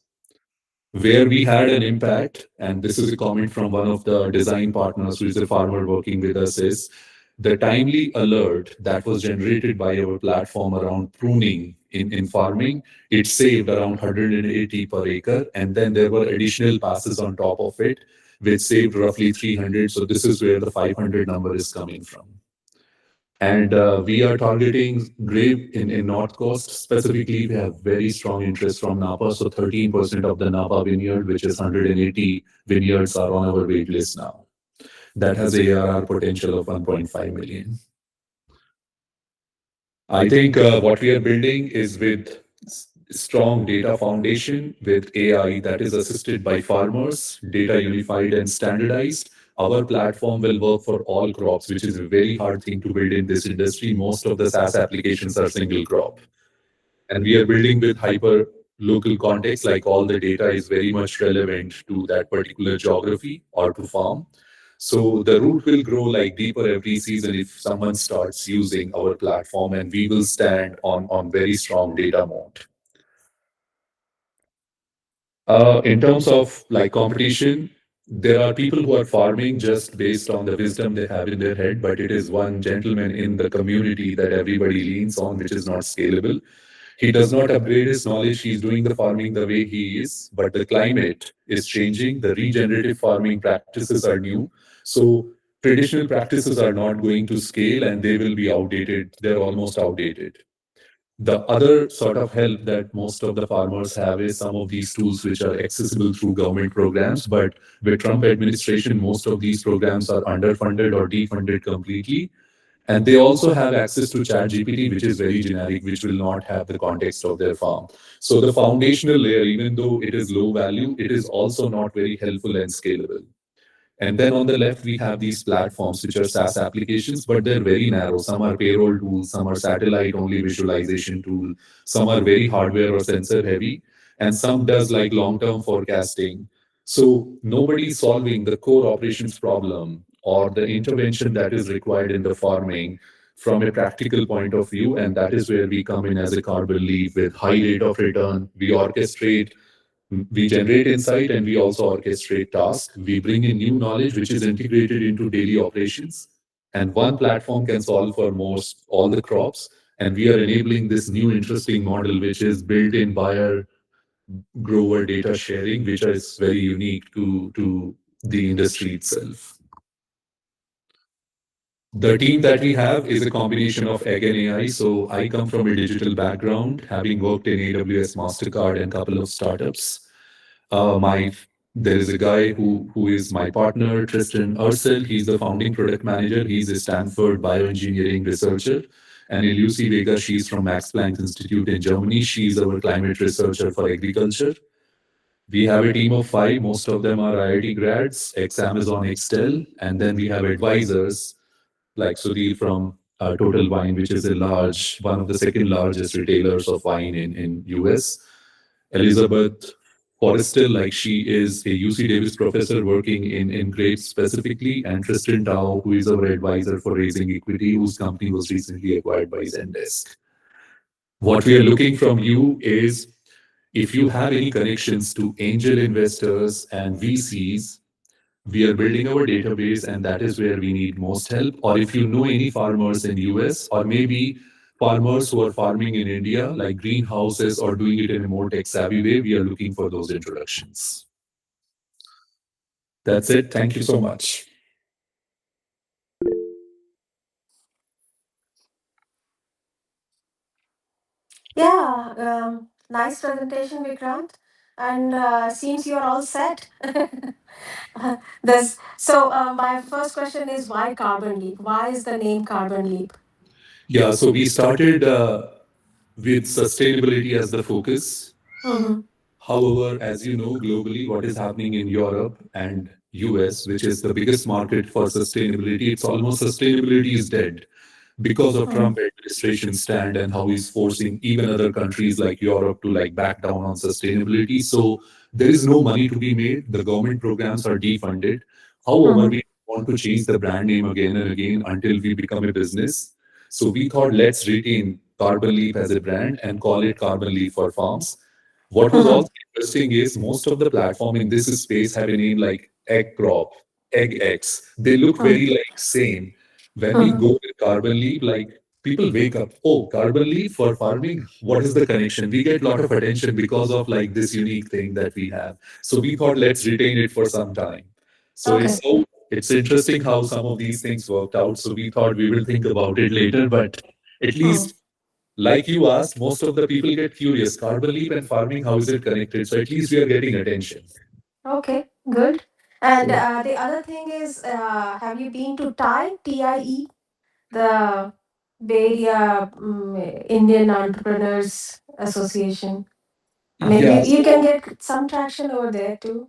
Where we had an impact, and this is a comment from one of the design partners who is a farmer working with us, is the timely alert that was generated by our platform around pruning in farming, it saved around 180 per acre. And then there were additional passes on top of it, which saved roughly 300. So this is where the 500 number is coming from. And we are targeting grape in North Coast. Specifically, we have very strong interest from Napa. So 13% of the Napa vineyard, which is 180 vineyards, are on our wait list now. That has a ARR potential of 1.5 million. I think what we are building is with strong data foundation with AI that is assisted by farmers, data unified and standardized. Our platform will work for all crops, which is a very hard thing to build in this industry. Most of the SaaS applications are single crop. And we are building with hyper local context, like all the data is very much relevant to that particular geography or to farm. So the root will grow like deeper every season if someone starts using our platform, and we will stand on very strong data mode. In terms of like competition, there are people who are farming just based on the wisdom they have in their head, but it is one gentleman in the community that everybody leans on, which is not scalable. He does not upgrade his knowledge. He's doing the farming the way he is, but the climate is changing. The regenerative farming practices are new. So traditional practices are not going to scale and they will be outdated. They're almost outdated. The other sort of help that most of the farmers have is some of these tools which are accessible through government programs. But with Trump administration, most of these programs are underfunded or defunded completely. And they also have access to ChatGPT, which is very generic, which will not have the context of their farm. So the foundational layer, even though it is low value, it is also not very helpful and scalable. And then on the left, we have these platforms, which are SaaS applications, but they're very narrow. Some are payroll tools, some are satellite only visualization tool, some are very hardware or sensor heavy, and some does like long-term forecasting. So nobody's solving the core operations problem or the intervention that is required in the farming from a practical point of view. And that is where we come in as a Carbon Leap with high rate of return. We generate insight and we also orchestrate tasks. We bring in new knowledge which is integrated into daily operations. And one platform can solve for most all the crops. And we are enabling this new interesting model which is built in buyer grower data sharing, which is very unique to the industry itself. The team that we have is a combination of egg and AI. So I come from a digital background, having worked in AWS, MasterCard, and a couple of startups. My There is a guy who is my partner, Tristan Ursel. He's the founding product manager. He's a Stanford bioengineering researcher. And Lucy Vega, she's from Max Planck Institute in Germany. She's our climate researcher for agriculture. We have a team of five. Most of them are IIT grads, ex-Amazon, ex-Dell. And then we have advisors like Sudhir from Total Wine, which is one of the second largest retailers of wine in US. Elizabeth Forrestal, like she is a UC Davis professor working in grapes specifically, and Tristan Tao, who is our advisor for raising equity, whose company was recently acquired by Zendesk. What we are looking from you is if you have any connections to angel investors and VCs, we are building our database and that is where we need most help. Or if you know any farmers in US or maybe farmers who are farming in India, like greenhouses or doing it in a more tech savvy way, we are looking for those introductions. That's it. Thank you so much. Yeah, nice presentation, Vikrant. And seems you're all set. My first question is why Carbon Leap? Why is the name Carbon Leap? Yeah, so we started with sustainability as the focus. Mm-hmm. However, as you know, globally, what is happening in Europe and US, which is the biggest market for sustainability, it's almost sustainability is dead because of Mm-hmm. Trump administration stand and how he's forcing even other countries like Europe to like back down on sustainability. So there is no money to be made. The government programs are defunded. However, Mm-hmm. we want to change the brand name again and again until we become a business. So we thought let's retain Carbon Leaf as a brand and call it Carbon Leaf for Farms. What was Mm-hmm. also interesting is most of the platform in this space have a name like Egg Crop, Egg X. They look very like same. When we Mm-hmm. go with Carbon Leaf, like people wake up, oh, Carbon Leaf for farming, what is the connection? We get a lot of attention because of like this unique thing that we have. So we thought let's retain it for some time. So Okay. it's interesting how some of these things worked out. So we thought we will think about it later, but at Mm. least like you asked, most of the people get curious. Carbon leap and farming, how is it connected? So at least we are getting attention. Okay, good. And So the other thing is, have you been to TIE, TIE, the Bay Area Indian Entrepreneurs Association? Maybe yeah, you can get some traction over there too.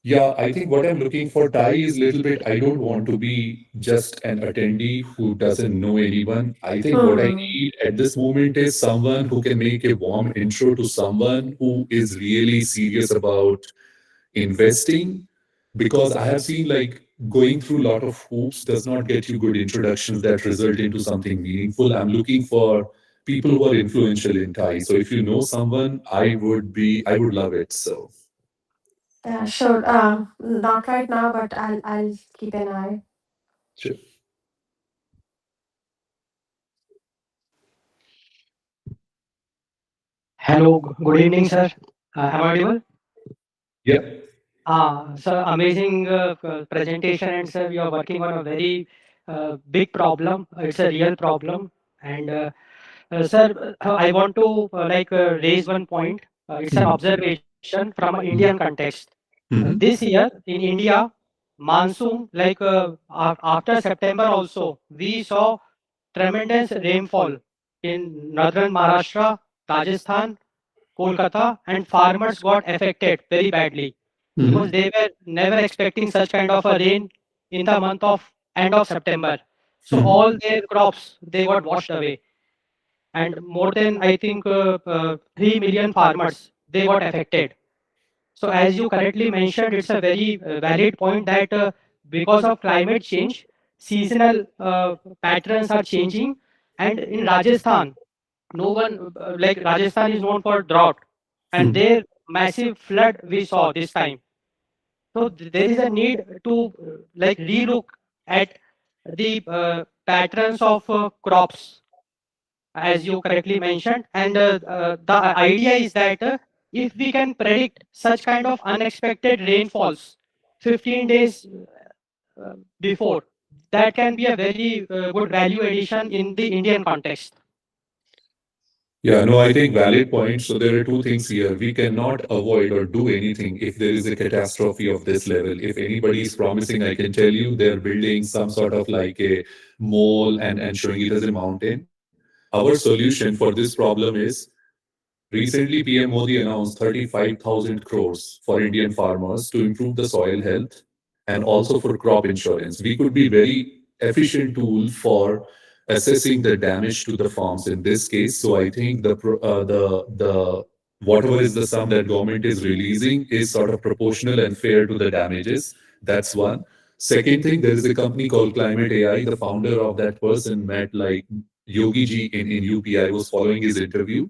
yeah, I think what I'm looking for, Thai, is little bit. I don't want to be just an attendee who doesn't know anyone. I think what I Hmm. need at this moment is someone who can make a warm intro to someone who is really serious about investing, because I have seen like going through a lot of hoops does not get you good introductions that result into something meaningful. I'm looking for people who are influential in Thai. So if you know someone, I would love it. So Yeah, sure. Not right now, but I'll keep an eye. sure. Hello, good evening, sir. Am I audible? Yeah. Sir, amazing presentation, and sir, you are working on a very big problem. It's a real problem, and sir, I want to raise one point. It's an Mhm. observation from an Indian context. This Mhm. year in India, monsoon after September also we saw tremendous rainfall in northern Maharashtra, Rajasthan, Kolkata, and farmers got affected very badly because Mhm. they were never expecting such kind of a rain in the month of end of September. So Mhm. all their crops they got washed away, and more than I think 3 million farmers they got affected. So as you correctly mentioned, it's a very valid point that because of climate change, seasonal patterns are changing, and in Rajasthan, no one like Rajasthan is known for drought, and Mhm. their massive flood we saw this time. So there is a need to relook at the patterns of crops, as you correctly mentioned. And the idea is that if we can predict such kind of unexpected rainfalls 15 days before, that can be a very good value addition in the Indian context. Yeah, no, I think valid point. So there are two things here. We cannot avoid or do anything if there is a catastrophe of this level. If anybody is promising, I can tell you they're building some sort of like a mole and showing it as a mountain. Our solution for this problem is Recently, PM Modi announced 35,000 crores for Indian farmers to improve the soil health and also for crop insurance. We could be very efficient tool for assessing the damage to the farms in this case. So I think the whatever is the sum that government is releasing is sort of proportional and fair to the damages. That's one. Second thing, there is a company called Climate AI. The founder of that person met like Yogi ji in UP. I was following his interview.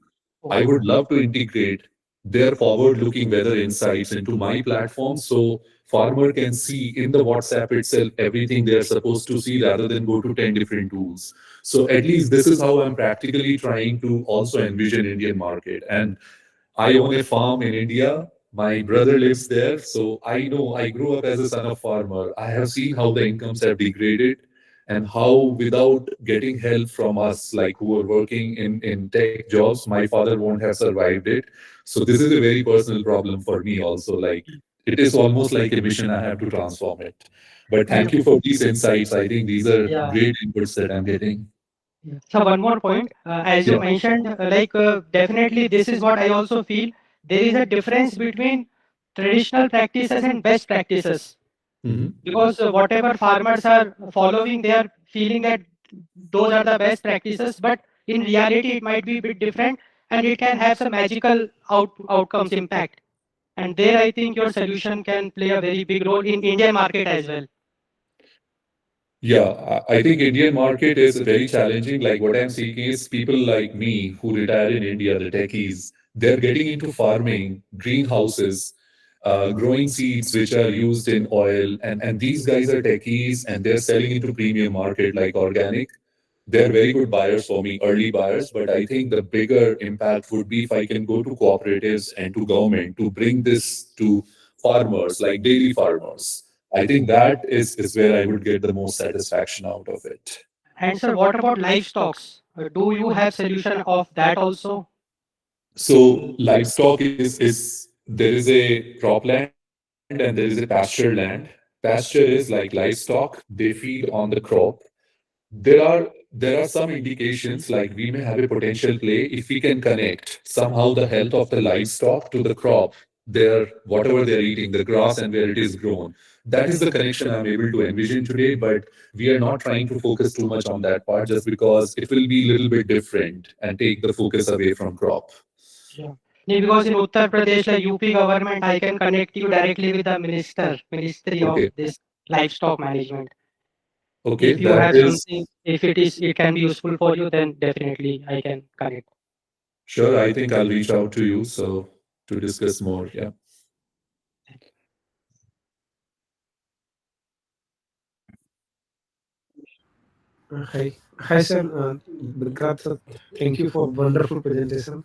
I would love to integrate their forward-looking weather insights into my platform so farmer can see in the WhatsApp itself everything they are supposed to see rather than go to 10 different tools. So at least this is how I'm practically trying to also envision Indian market. And I own a farm in India. My brother lives there. So I know I grew up as a son of farmer. I have seen how the incomes have degraded and how without getting help from us, like who are working in tech jobs, my father won't have survived it. So this is a very personal problem for me also. Like it is almost like a mission I have to transform it. But thank you for these insights. I think these are Yeah. great inputs that I'm getting. Yeah. So one more point, as you Yeah. mentioned, definitely this is what I also feel. There is a difference between traditional practices and best practices, Mhm. because whatever farmers are following, they are feeling that those are the best practices, but in reality it might be a bit different, and it can have some magical outcomes impact. And there I think your solution can play a very big role in Indian market as well. Yeah, I think Indian market is very challenging. Like what I'm seeing is people like me who retire in India, the techies, they're getting into farming, greenhouses, growing seeds which are used in oil, and these guys are techies and they're selling into premium market like organic. They're very good buyers for me, early buyers. But I think the bigger impact would be if I can go to cooperatives and to government to bring this to farmers, like daily farmers. I think that is where I would get the most satisfaction out of it. And sir, what about livestock? Do you have solution of that also? So livestock is there is a cropland and there is a pasture land. Pasture is like livestock; they feed on the crop. There are some indications like we may have a potential play if we can connect somehow the health of the livestock to the crop, their whatever they're eating, the grass and where it is grown. That is the connection I'm able to envision today, but we are not trying to focus too much on that part just because it will be a little bit different and take the focus away from crop. Yeah. Yeah, because in Uttar Pradesh, like UP government, I can connect you directly with the ministry of Okay. this livestock management. Okay, If you that have is something, if it can be useful for you, then definitely I can connect. sure. I think I'll reach out to you so to discuss more. Yeah. Hi, sir. Brinkrad, sir. Thank you for wonderful presentation.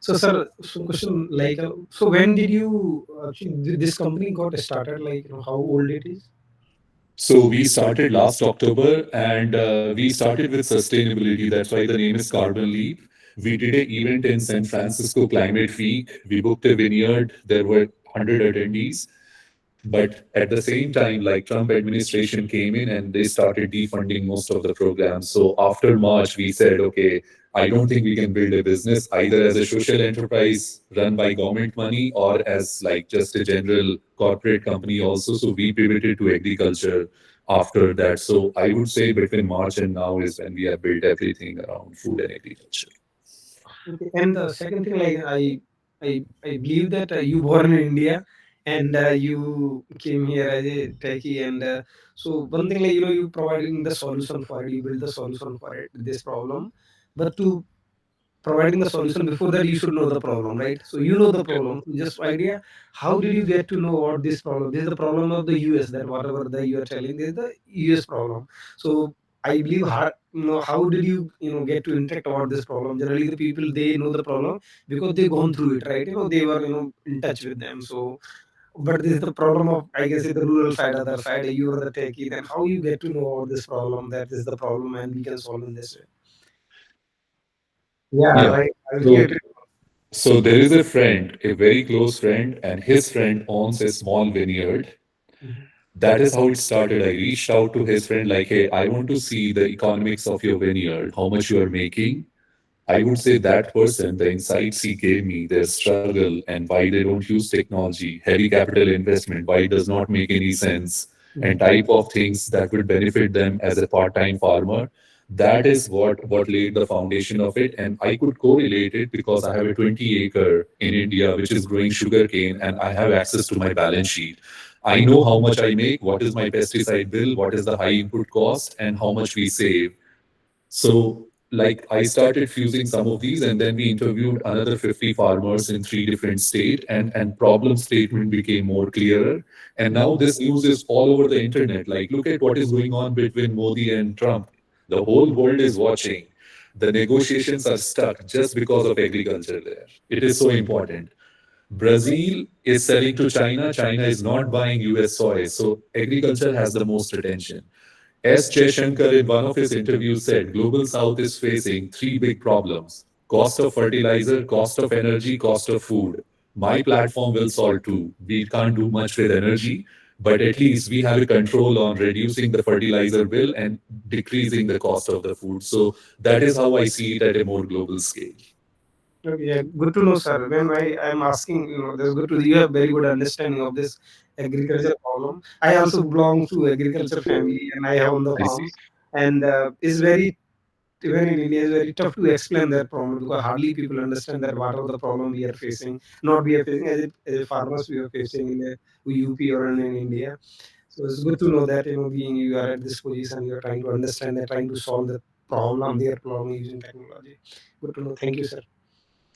So, sir, some question like, so when did you actually this company got started? Like, how old it is? So we started last October and we started with sustainability. That's why the name is Carbon Leap. We did an event in San Francisco Climate Week. We booked a vineyard. There were 100 attendees. But at the same time, like Trump administration came in and they started defunding most of the programs. So after March, we said, okay, I don't think we can build a business either as a social enterprise run by government money or as like just a general corporate company also. So we pivoted to agriculture after that. So I would say between March and now is when we have built everything around food and agriculture. Okay. And the second thing, like, I believe that you born in India and you came here as a techie, and so one thing, like, you providing the solution for it, you build the solution for it, this problem, but to providing the solution before that you should know the problem, right? So you know the problem. So just idea, how did you get to know what this problem? This is the problem of the US, that whatever the you are telling, this is the US problem. So I believe how, how did you get to interact about this problem? Generally the people, they know the problem because they gone through it, right? They were in touch with them. So but this is the problem of, I guess, the rural side, other side, you are the techie, then how you get to know about this problem, that is the problem and we can solve in this way. Yeah, Yeah. right. I will So get it. so there is a friend, a very close friend, and his friend owns a small vineyard. Mhm. That is how it started. I reached out to his friend, like, hey, I want to see the economics of your vineyard, how much you are making. I would say that person, the insights he gave me, their struggle and why they don't use technology, heavy capital investment, why it does not make any sense, and type of things that would benefit them as a part-time farmer. That is what laid the foundation of it. And I could correlate it because I have a 20 acre in India which is growing sugarcane and I have access to my balance sheet. I know how much I make, what is my pesticide bill, what is the high input cost, and how much we save. So, like, I started fusing some of these, and then we interviewed another 50 farmers in three different states, and problem statement became more clearer. And now this news is all over the internet. Like, look at what is going on between Modi and Trump. The whole world is watching. The negotiations are stuck just because of agriculture there. It is so important. Brazil is selling to China. China is not buying US soy. So agriculture has the most attention. S. Jaishankar, in one of his interviews, said Global South is facing three big problems: cost of fertilizer, cost of energy, cost of food. My platform will solve two. We can't do much with energy, but at least we have a control on reducing the fertilizer bill and decreasing the cost of the food. So that is how I see it at a more global scale. Okay, yeah, good to know, sir. When I'm asking, that's good to you have very good understanding of this agriculture problem. I also belong to agriculture family, and I have on the I see. farms, and it's very even in India, it's very tough to explain that problem because hardly people understand that what are the problem we are facing. Not we are facing as a farmers we are facing in the UP or in India. So it's good to know that being you are at this position, you are trying to understand that, trying to solve the problem, their problem using technology. Good to know. Thank you, sir.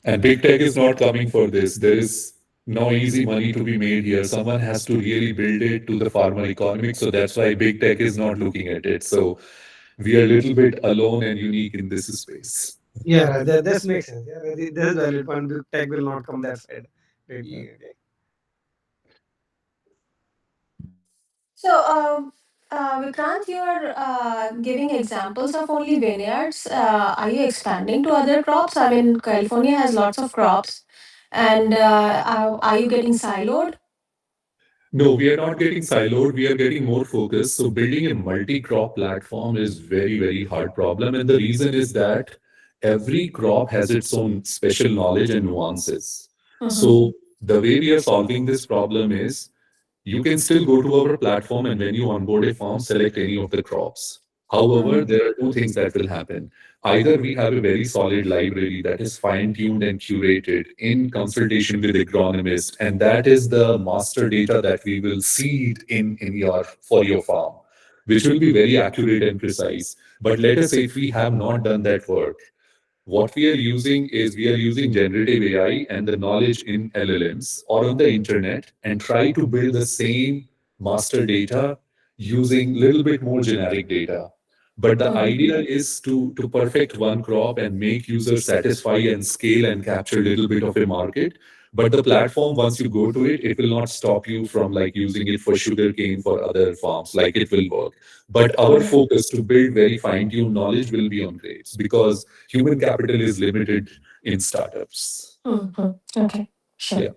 And big tech is not coming for this. There is no easy money to be made here. Someone has to really build it to the farmer economics. So that's why big tech is not looking at it. So we are a little bit alone and unique in this space. Yeah, that makes sense. Yeah, that's valid point. Big tech will not come that side. Really, okay. So, Vikrant, you are giving examples of only vineyards. Are you expanding to other crops? I mean, California has lots of crops, and are you getting siloed? No, we are not getting siloed. We are getting more focused. So building a multi-crop platform is very, very hard problem. And the reason is that every crop has its own special knowledge and nuances. Mm-hmm. So the way we are solving this problem is you can still go to our platform and when you onboard a farm, select any of the crops. However, Mm-hmm. there are two things that will happen. Either we have a very solid library that is fine-tuned and curated in consultation with agronomists, and that is the master data that we will seed in your for your farm, which will be very accurate and precise. But let us say if we have not done that work, what we are using is we are using generative AI and the knowledge in LLMs or on the internet and try to build the same master data using little bit more generic data. But the idea is to perfect one crop and make users satisfy and scale and capture a little bit of a market. But the platform, once you go to it, it will not stop you from like using it for sugarcane for other farms. Like it will work. But our focus to build very fine-tuned knowledge will be on grades because human capital is limited in startups. Mm-hmm. Okay, sure. Yeah.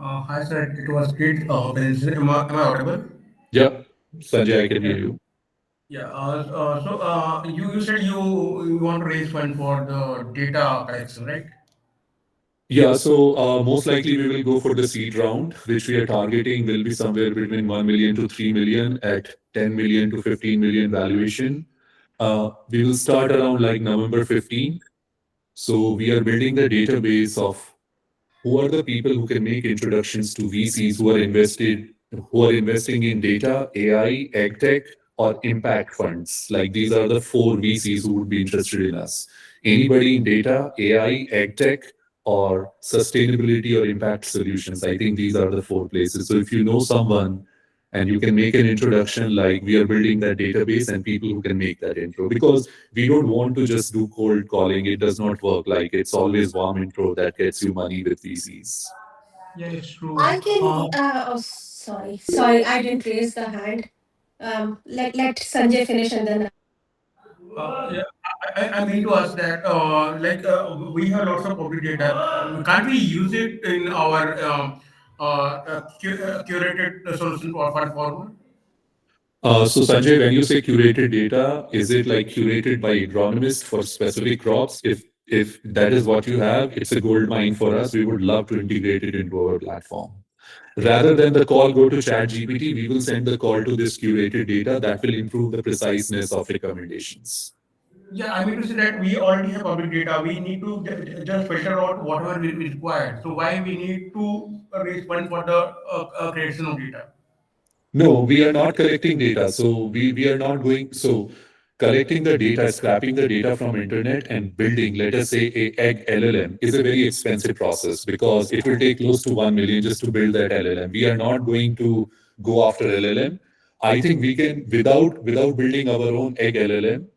Hi, sir. It was great presentation. Am I audible? Yeah. Sanjay, I can hear you. Yeah. You said you want to raise fund for the data collection, right? Yeah, so most likely we will go for the seed round, which we are targeting will be somewhere between 1 million to 3 million at 10 million to 15 million valuation. We will start around like November 15. So we are building the database of who are the people who can make introductions to VCs who are investing in data, AI, tech, or impact funds. Like these are the four VCs who would be interested in us. Anybody in data, AI, tech, or sustainability or impact solutions. I think these are the four places. So if you know someone and you can make an introduction, like we are building that database and people who can make that intro, because we don't want to just do cold calling. It does not work. Like it's always warm intro that gets you money with VCs. Yeah, it's true. I can. Oh, sorry, I didn't raise the hand. Let Sanjay finish and then. Yeah. I mean to ask that, we have lots of public data. Can't we use it in our curated solution for the farmer? So Sanjay, when you say curated data, is it like curated by agronomists for specific crops? If that is what you have, it's a gold mine for us. We would love to integrate it into our platform. Rather than the call go to ChatGPT, we will send the call to this curated data that will improve the preciseness of recommendations. Yeah, I mean to say that we already have public data. We need to just filter out whatever we require. So why we need to raise fund for the creation of data? No, we are not collecting data. So we are not going. So collecting the data, scrapping the data from internet and building, let us say, a egg LLM is a very expensive process because it will take close to 1 million just to build that LLM. We are not going to go after LLM. I think we can, without building our own egg LLM,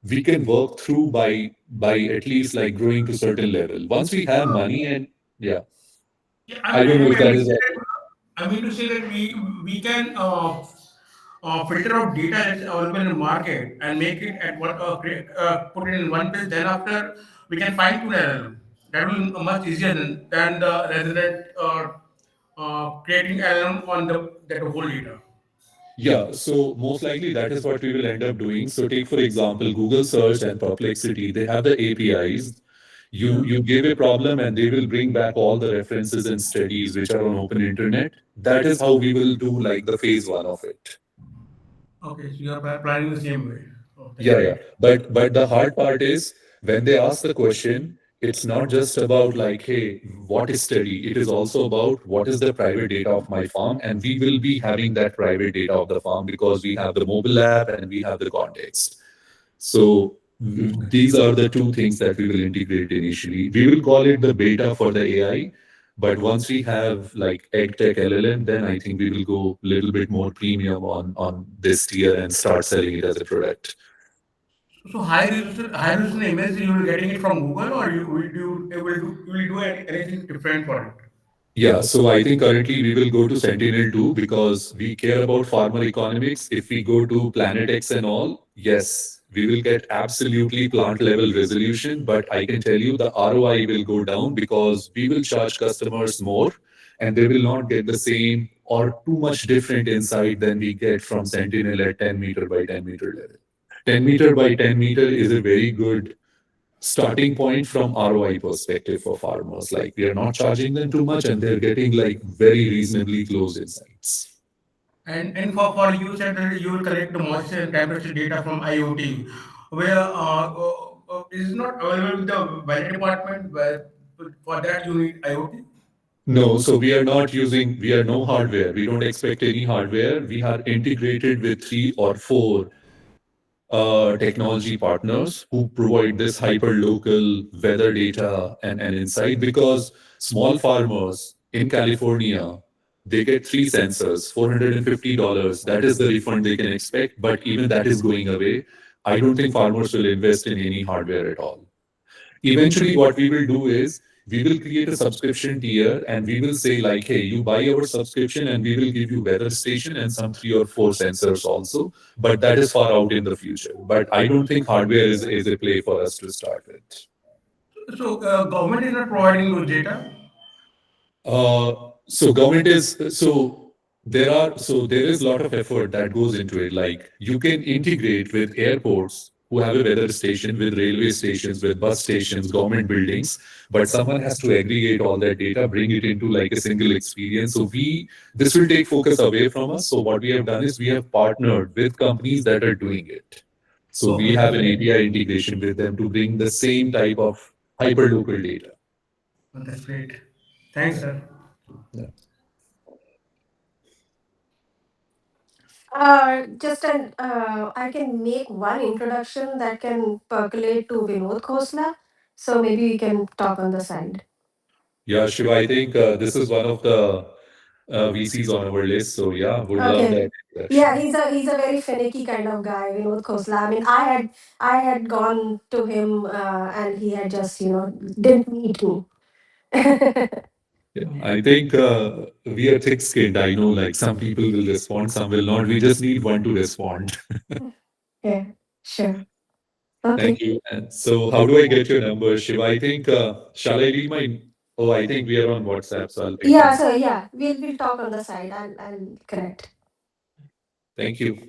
we can work through by at least like growing to certain level. Once we have money and yeah, Yeah, I don't know if I that mean to is say a that we can filter out data that's available in the market and make it at what put it in one place. Then after we can fine tune LLM. That will be much easier than the resident creating LLM on the that whole data. Yeah, so most likely that is what we will end up doing. So take for example Google search and Perplexity, they have the APIs. You give a problem and they will bring back all the references and studies which are on open internet. That is how we will do like the phase one of it. Okay, so you are planning the same way. Oh, that's Yeah, yeah. great. But the hard part is when they ask the question, it's not just about like, hey, what is study? It is also about what is the private data of my farm, and we will be having that private data of the farm because we have the mobile app and we have the context. So these are the two things that we will integrate initially. We will call it the beta for the AI, but once we have like EgTech LLM, then I think we will go a little bit more premium on this tier and start selling it as a product. So high resolution image you will getting it from Google, or will you do anything different for it? Yeah, so I think currently we will go to Sentinel-2 because we care about farmer economics. If we go to Planet X and all, yes, we will get absolutely plant level resolution, but I can tell you the ROI will go down because we will charge customers more and they will not get the same or too much different insight than we get from Sentinel at 10 meter by 10 meter level. 10 meter by 10 meter is a very good starting point from ROI perspective for farmers. Like we are not charging them too much and they're getting like very reasonably close insights. And for you said that you will collect the moisture and temperature data from IoT, where is not available with the weather department. Where for that you need IoT. No, so we are no hardware. We don't expect any hardware. We are integrated with three or four technology partners who provide this hyper local weather data and insight because small farmers in California they get three sensors, $450. That is the refund they can expect, but even that is going away. I don't think farmers will invest in any hardware at all. Eventually what we will do is we will create a subscription tier and we will say like, hey, you buy our subscription and we will give you weather station and some three or four sensors also, but that is far out in the future. But I don't think hardware is a play for us to start with. So government is not providing those data. So government is there is a lot of effort that goes into it. Like you can integrate with airports who have a weather station, with railway stations, with bus stations, government buildings, but someone has to aggregate all that data, bring it into like a single experience. So we this will take focus away from us. So what we have done is we have partnered with companies that are doing it. So we Okay. have an API integration with them to bring the same type of hyperlocal data. That's great. Thanks, sir. Yeah. I can make one introduction that can percolate to Vinod Khosla. So maybe we can talk on the side. Yeah, Shiva, I think this is one of the VCs on our list. So yeah, would love Okay. that Yeah, introduction. he's a very finicky kind of guy, Vinod Khosla. I mean, I had gone to him and he had just didn't meet me. Yeah, I think we are thick-skinned. I know, like some people will respond, some will not. We just need one to respond. Yeah, sure. Thank Okay. you. And so, how do I get your number, Shiva? I think, shall I leave my? Oh, I think we are on WhatsApp, so I'll Yeah, text. so yeah, we'll talk on the side. I'll connect. Thank you.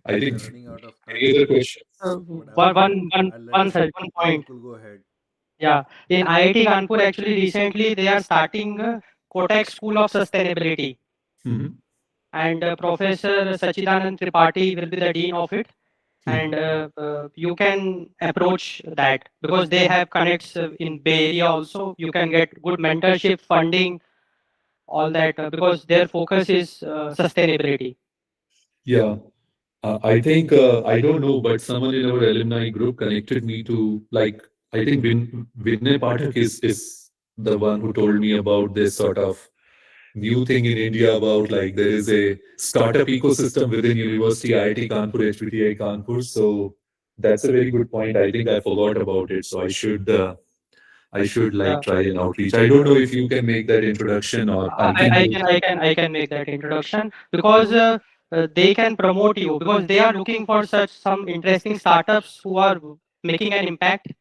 I We think are running out of any other time, questions? but I One, would one, let one, I'll let one, side, one point. Mukul go ahead. Yeah, in IIT Kanpur, actually, recently they are starting Kotak School of Sustainability, Mhm. and Professor Sachidanand Tripathi will be the dean of it. And Mhm. you can approach that because they have connects in Bay Area also. You can get good mentorship, funding, all that because their focus is sustainability. Yeah. I think I don't know, but someone in our alumni group connected me to like I think Vinay Pathak is the one who told me about this sort of new thing in India about like there is a startup ecosystem within University IIT Kanpur, HBTI Kanpur. So that's a very good point. I think I forgot about it. So I should like Yeah. try an outreach. I don't know if you can make that introduction or I can do. I can make that introduction because they can promote you because they are looking for such some interesting startups who are making an impact,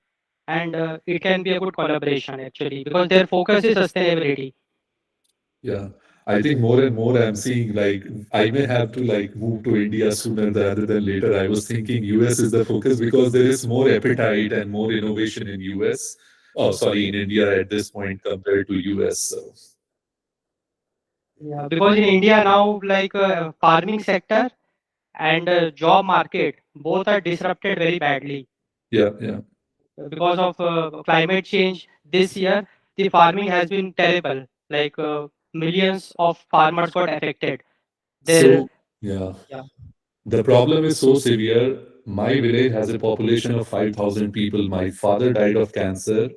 and it can be a good collaboration actually because their focus is sustainability. Yeah, I think more and more I'm seeing like I may have to like move to India sooner rather than later. I was thinking US is the focus because there is more appetite and more innovation in US. Oh, sorry, in India at this point compared to US. So Yeah, because in India now, like farming sector and job market, both are disrupted very badly yeah, yeah. because of climate change. This year, the farming has been terrible. Like millions of farmers got affected. Their So yeah, yeah, the problem is so severe. My village has a population of 5,000 people. My father died of cancer.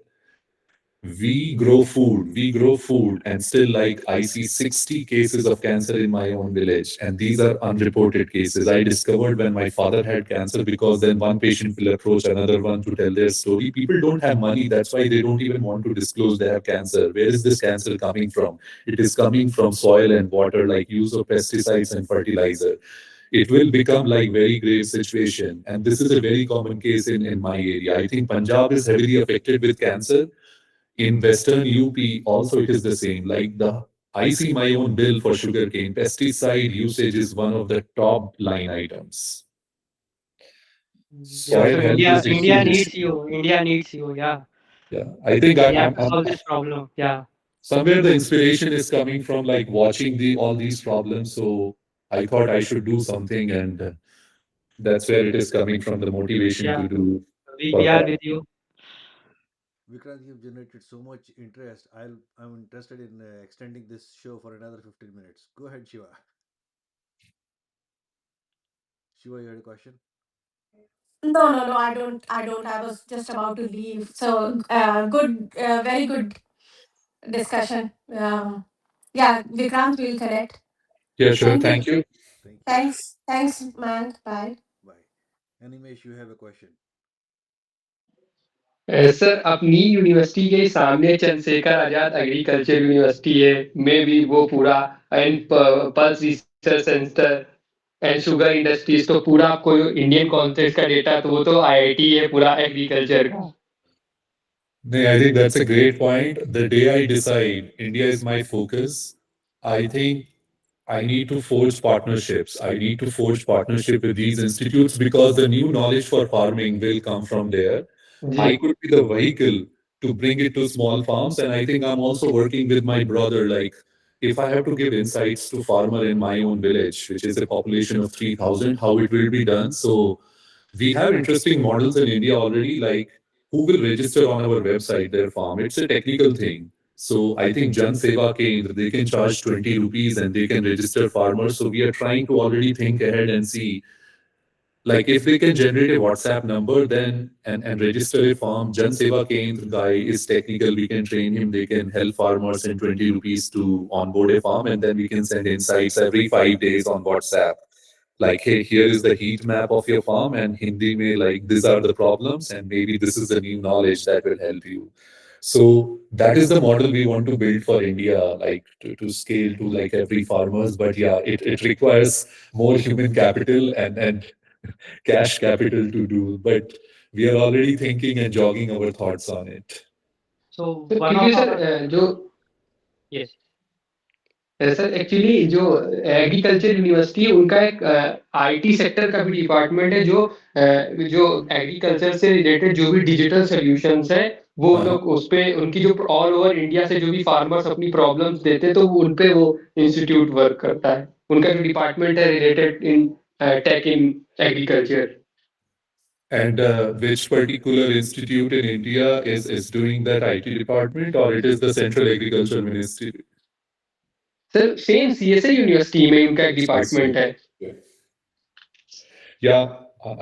We grow food, and still, like, I see 60 cases of cancer in my own village, and these are unreported cases. I discovered when my father had cancer because then one patient will approach another one to tell their story. People don't have money, that's why they don't even want to disclose they have cancer. Where is this cancer coming from? It is coming from soil and water, like use of pesticides and fertilizer. It will become like very grave situation, and this is a very common case in my area. I think Punjab is heavily affected with cancer. In Western UP, also it is the same. Like the I see my own bill for sugarcane. Pesticide usage is one of the top line items. yeah. So Soil health India, is a India huge needs issue. you. India needs you. Yeah, Yeah, I think we have to solve this problem. Yeah, somewhere the inspiration is coming from like watching the all these problems. So I thought I should do something, and that's where it is coming from the motivation yeah. to do We for are farm. with you. Vikrant, you've generated so much interest. I'm interested in extending this show for another 15 minutes. Go ahead, Shiva. Shiva, you had a question? No, no, no. I don't. I was just about to leave. So good, very good discussion. Yeah, Vikrant will connect. Yeah, sure. Thank you. Thank you. Thank you. Thanks, man. Bye. Bye. Animesh, you have a question. Sir अपनी university के सामने Chandrashekhar Azad agriculture university है में भी वो पूरा and pulse research centre and sugar industries तो पूरा आपको इंडियन कॉन्टेक्स्ट का डेटा तो वो तो आईआईटी है पूरा एग्रीकल्चर का No, I think that's a great point. The day I decide India is my focus, I think I need to forge partnerships. I need to forge partnership with these institutes because the new knowledge for farming will come from there. जी I could be the vehicle to bring it to small farms, and I think I'm also working with my brother. Like, if I have to give insights to farmer in my own village, which is a population of 3,000, how it will be done. So we have interesting models in India already, like who will register on our website their farm. It's a technical thing. So I think Jan Seva Kendra, they can charge 20 rupees and they can register farmers. So we are trying to already think ahead and see, like if they can generate a WhatsApp number, then and register a farm. Jan Seva Kendra guy is technical. We can train him. They can help farmers in 20 rupees to onboard a farm, and then we can send insights every 5 days on WhatsApp, like, hey, here is the heat map of your farm, and Hindi mein, like, these are the problems, and maybe this is the new knowledge that will help you. So that is the model we want to build for India, like to scale to like every farmers. But yeah, it requires more human capital and cash capital to do. But We are already thinking and jogging our thoughts on it. So sir one क्योंकि of sir our जो yes. Sir actually जो agriculture university है उनका एक IT sector का भी department है जो एग्रीकल्चर से रिलेटेड जो भी डिजिटल सॉल्यूशंस है वो हाँ। लोग उस पे उनकी जो ऑल ओवर इंडिया से जो भी फार्मर्स अपनी प्रॉब्लम्स देते हैं तो उन पे वो इंस्टीट्यूट वर्क करता है उनका जो डिपार्टमेंट है related in tech in agriculture And which particular institute in India is doing that IT department, or it is the Central Agriculture Ministry? Sir same CSA university में उनका एक डिपार्टमेंट है Yeah,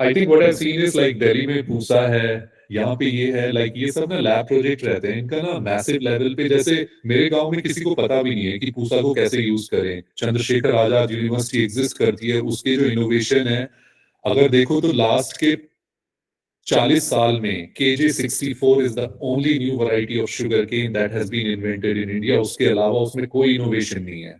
I think what I've seen is like Delhi में पूसा है, यहाँ पे ये है, like ये सब ना लैब प्रोजेक्ट रहते हैं इनका ना मैसिव लेवल पे। जैसे मेरे गांव में किसी को पता भी नहीं है कि पूसा को कैसे यूज करें। चंद्रशेखर आजाद यूनिवर्सिटी एग्जिस्ट करती है, उसके जो इनोवेशन है अगर देखो तो लास्ट के 40 साल में KJ64 is the only new variety of sugarcane that has been invented in India। उसके अलावा उसमें कोई इनोवेशन नहीं है।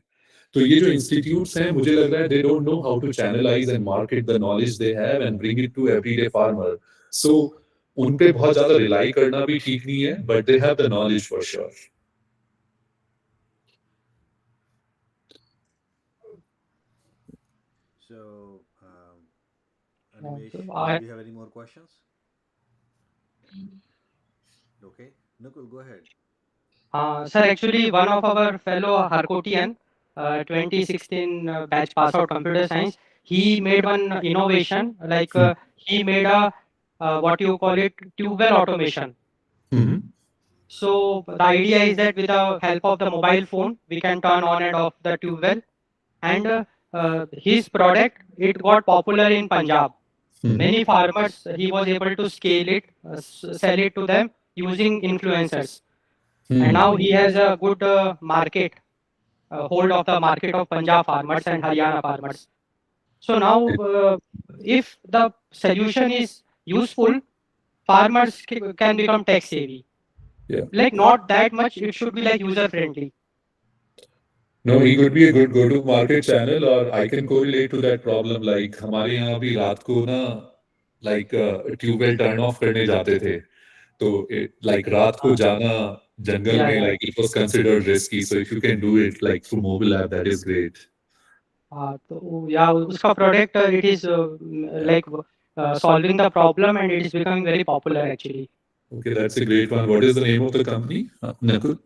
तो ये जो इंस्टीट्यूट्स हैं मुझे लग रहा है they don't know how to channelize and market the knowledge they have and bring it to everyday farmer. So उन पे बहुत ज्यादा रिलाई करना भी ठीक नहीं है, but they have the knowledge for sure. So, So Animesh, I do you have any more questions? Okay, Nukul, go ahead. Sir, actually, one of our fellow Harkotian, 2016 batch pass out computer science, he made one innovation, like he made a what you call it, tube well automation. So the idea is that with the help of the mobile phone, we can turn on and off the tube well. And his product, it got popular in Punjab. Many farmers, he was able to scale it, sell it to them using influencers. And now he has a good market, hold of the market of Punjab farmers and Haryana farmers. So now, if the solution is useful, farmers can become tech savvy. Yeah. Like not that much, it should be like user friendly. No, he could be a good go-to-market channel, or I can correlate to that problem. Like हमारे यहाँ भी रात को ना like tubewell turn off करने जाते थे, तो like रात को जाना जंगल Yeah, में yeah. like it was considered risky. So if you can do it like through mobile app, that is great. तो yeah, उसका product it is like solving the problem and it is becoming very popular actually. Okay, that's a great one. What is the name of the company, Nakul?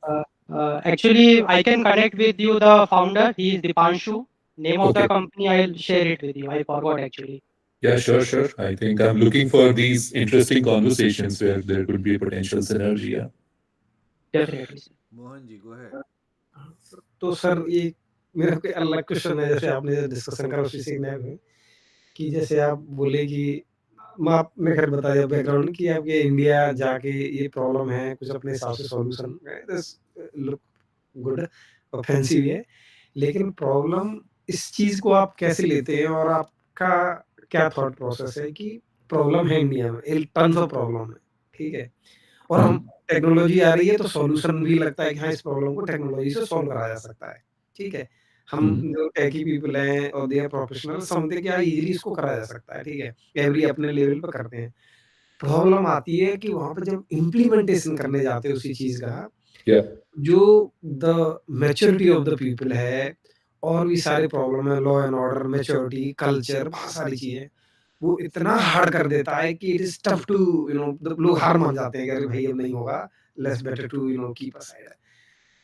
Actually, I can connect with you the founder. He is Dipanshu. Name of the Okay. company, I'll share it with you. I forgot actually. Yeah, sure. I think I'm looking for these interesting conversations where there could be a potential synergy. Yeah. Definitely. Sir. Mohan ji, go ahead. तो sir ये मेरा कोई अलग question है, जैसे आपने discussion करा उसी से में कि जैसे आप बोले कि आपने खैर बता दिया बैकग्राउंड कि आपके इंडिया जाके ये प्रॉब्लम है, कुछ अपने हिसाब से सॉल्यूशन लुक गुड और फैंसी भी है, लेकिन प्रॉब्लम इस चीज़ को आप कैसे लेते हैं और आपका क्या थॉट प्रोसेस है कि प्रॉब्लम है इंडिया में, टन्स ऑफ प्रॉब्लम है, ठीक है? और हम टेक्नोलॉजी आ रही है तो सॉल्यूशन भी लगता है कि हाँ, इस प्रॉब्लम को टेक्नोलॉजी से सॉल्व कराया जा सकता है, ठीक है? हम जो टेकी पीपल हैं और दे आर प्रोफेशनल समझते हैं कि हाँ, ईज़िली इसको कराया जा सकता है, ठीक है? एवरी अपने लेवल पे करते हैं। प्रॉब्लम आती है कि वहाँ पे जब इम्प्लीमेंटेशन करने जाते हैं उसी चीज़ का, Yeah. जो the maturity of the people है और भी सारे प्रॉब्लम है, law and order, maturity, culture, बहुत सारी चीज़ें, वो इतना हार्ड कर देता है कि इट इज़ टफ टू लोग हार मान जाते हैं कि अरे भाई अब नहीं होगा, let's better to keep aside.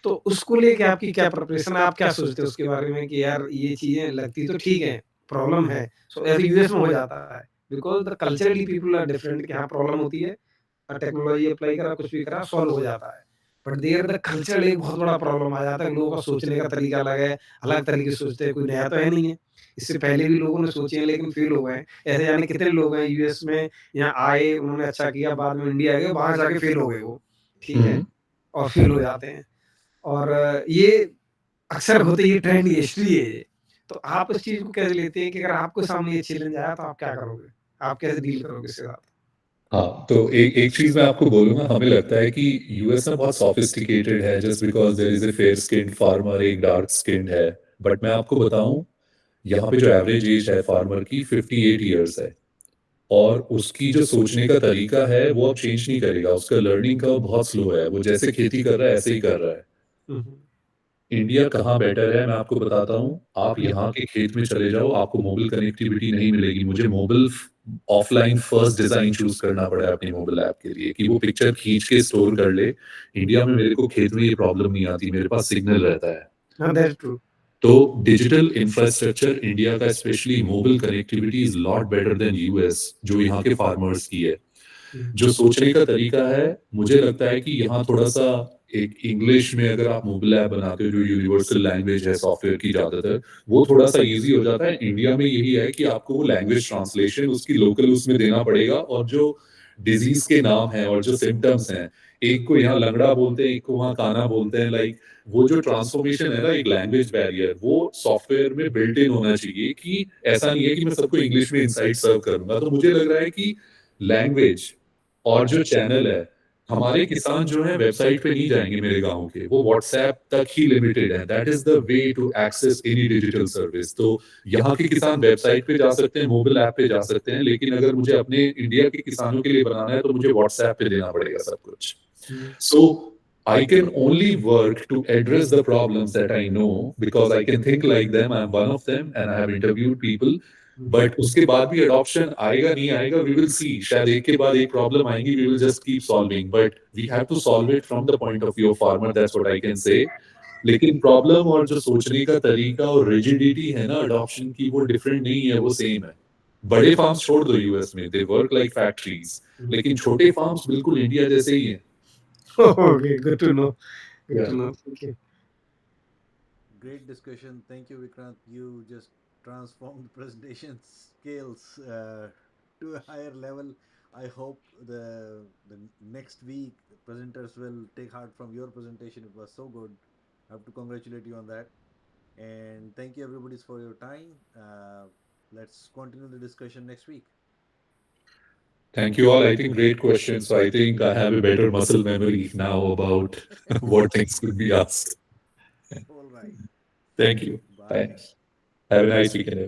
तो उसको लेके आपकी क्या प्रिपरेशन है? आप क्या सोचते हैं उसके बारे में कि यार ये चीज़ें लगती तो ठीक है, प्रॉब्लम है, सो ऐसे यूएस में हो जाता है, because the culturally people are different कि हाँ, प्रॉब्लम होती है, टेक्नोलॉजी अप्लाई करा, कुछ भी करा, सॉल्व हो जाता है। बट देयर द कल्चरल एक बहुत बड़ा प्रॉब्लम आ जाता है, लोगों का सोचने का तरीका अलग है, अलग तरीके से सोचते हैं, कोई नया तो है नहीं है। इससे पहले भी लोगों ने सोचे हैं लेकिन फेल हो गए हैं। ऐसे जाने कितने लोग हैं यूएस में, यहाँ आए, उन्होंने अच्छा किया, बाद में इंडिया आ गए, वहाँ जाके फेल हो गए वो, ठीक है? और फेल हो जाते हैं। और ये अक्सर होते ये ट्रेंड ये हिस्ट्री है ये। तो आप उस चीज़ को कैसे लेते हैं कि अगर आपके सामने ये चैलेंज आया तो आप क्या करोगे? आप कैसे डील करोगे इसके साथ? हाँ, तो एक चीज मैं आपको बोलूंगा, हमें लगता है कि यूएस ना बहुत सॉफिस्टिकेटेड है just because there is a fair skinned farmer, एक डार्क स्किन्ड है। बट मैं आपको बताऊं, यहाँ पे जो एवरेज एज है फार्मर की 58 ईयर्स है। और उसकी जो सोचने का तरीका है वो अब चेंज नहीं करेगा, उसका लर्निंग कर्व बहुत स्लो है, वो जैसे खेती कर रहा है ऐसे ही कर रहा है। Mhm. इंडिया कहाँ बेटर है मैं आपको बताता हूँ, आप यहाँ के खेत में चले जाओ, आपको मोबाइल कनेक्टिविटी नहीं मिलेगी। मुझे mobile offline first design choose करना पड़ा है अपनी मोबाइल ऐप के लिए कि वो पिक्चर खींच के स्टोर कर ले। इंडिया में मेरे को खेत में ये प्रॉब्लम नहीं आती, मेरे पास सिग्नल रहता है। That's true. तो डिजिटल इंफ्रास्ट्रक्चर इंडिया का specially mobile connectivity is lot better than US जो यहाँ के फार्मर्स की है। जो सोचने का तरीका है, मुझे लगता है कि यहाँ थोड़ा सा एक इंग्लिश में अगर आप मोबाइल ऐप बनाते हो जो यूनिवर्सल लैंग्वेज है सॉफ्टवेयर की ज्यादातर, वो थोड़ा सा इजी हो जाता है। इंडिया में यही है कि आपको वो लैंग्वेज ट्रांसलेशन उसकी लोकल उसमें देना पड़ेगा, और जो डिजीज के नाम हैं और जो सिम्टम्स हैं, एक को यहाँ लंगड़ा बोलते हैं, एक को वहाँ काना बोलते हैं, लाइक वो जो ट्रांसफॉर्मेशन है ना, एक लैंग्वेज बैरियर वो सॉफ्टवेयर में बिल्ट इन होना चाहिए कि ऐसा नहीं है कि मैं सबको इंग्लिश में इनसाइट सर्व करूंगा। तो मुझे लग रहा है कि लैंग्वेज और जो चैनल है, हमारे किसान जो है वेबसाइट पे नहीं जाएंगे मेरे गांव के, वो व्हाट्सएप तक ही लिमिटेड है। That is the way to access any digital service. तो यहाँ के किसान वेबसाइट पे जा सकते हैं, मोबाइल ऐप पे जा सकते हैं, लेकिन अगर मुझे अपने इंडिया के किसानों के लिए बनाना है तो मुझे व्हाट्सएप पे देना पड़ेगा सब कुछ। So I can only work to address the problems that I know because I can think like them. I'm one of them and I have interviewed people. But उसके बाद भी अडॉप्शन आएगा नहीं आएगा, वी विल सी। शायद एक के बाद एक प्रॉब्लम आएंगी, we will just keep solving, but we have to solve it from the point of view of farmer, that's what I can say. लेकिन प्रॉब्लम और जो सोचने का तरीका और रिजिडिटी है ना अडॉप्शन की, वो डिफरेंट नहीं है, वो सेम है। बड़े फार्म्स छोड़ दो यूएस में, दे वर्क लाइक फैक्ट्रीज, लेकिन छोटे फार्म्स बिल्कुल इंडिया जैसे ही हैं। Okay, good to know. Good Yeah. to know. Okay. Great discussion. Thank you, Vikrant. You just transformed the presentation skills to a higher level. I hope the next week the presenters will take heart from your presentation. It was so good. I have to congratulate you on that. And thank you, everybody, for your time. Let's continue the discussion next week. Thank you all. I think great question. So I think I have a better muscle memory now about what things could be asked. All right. Thank you. Bye. Thanks. Have a nice weekend, everyone.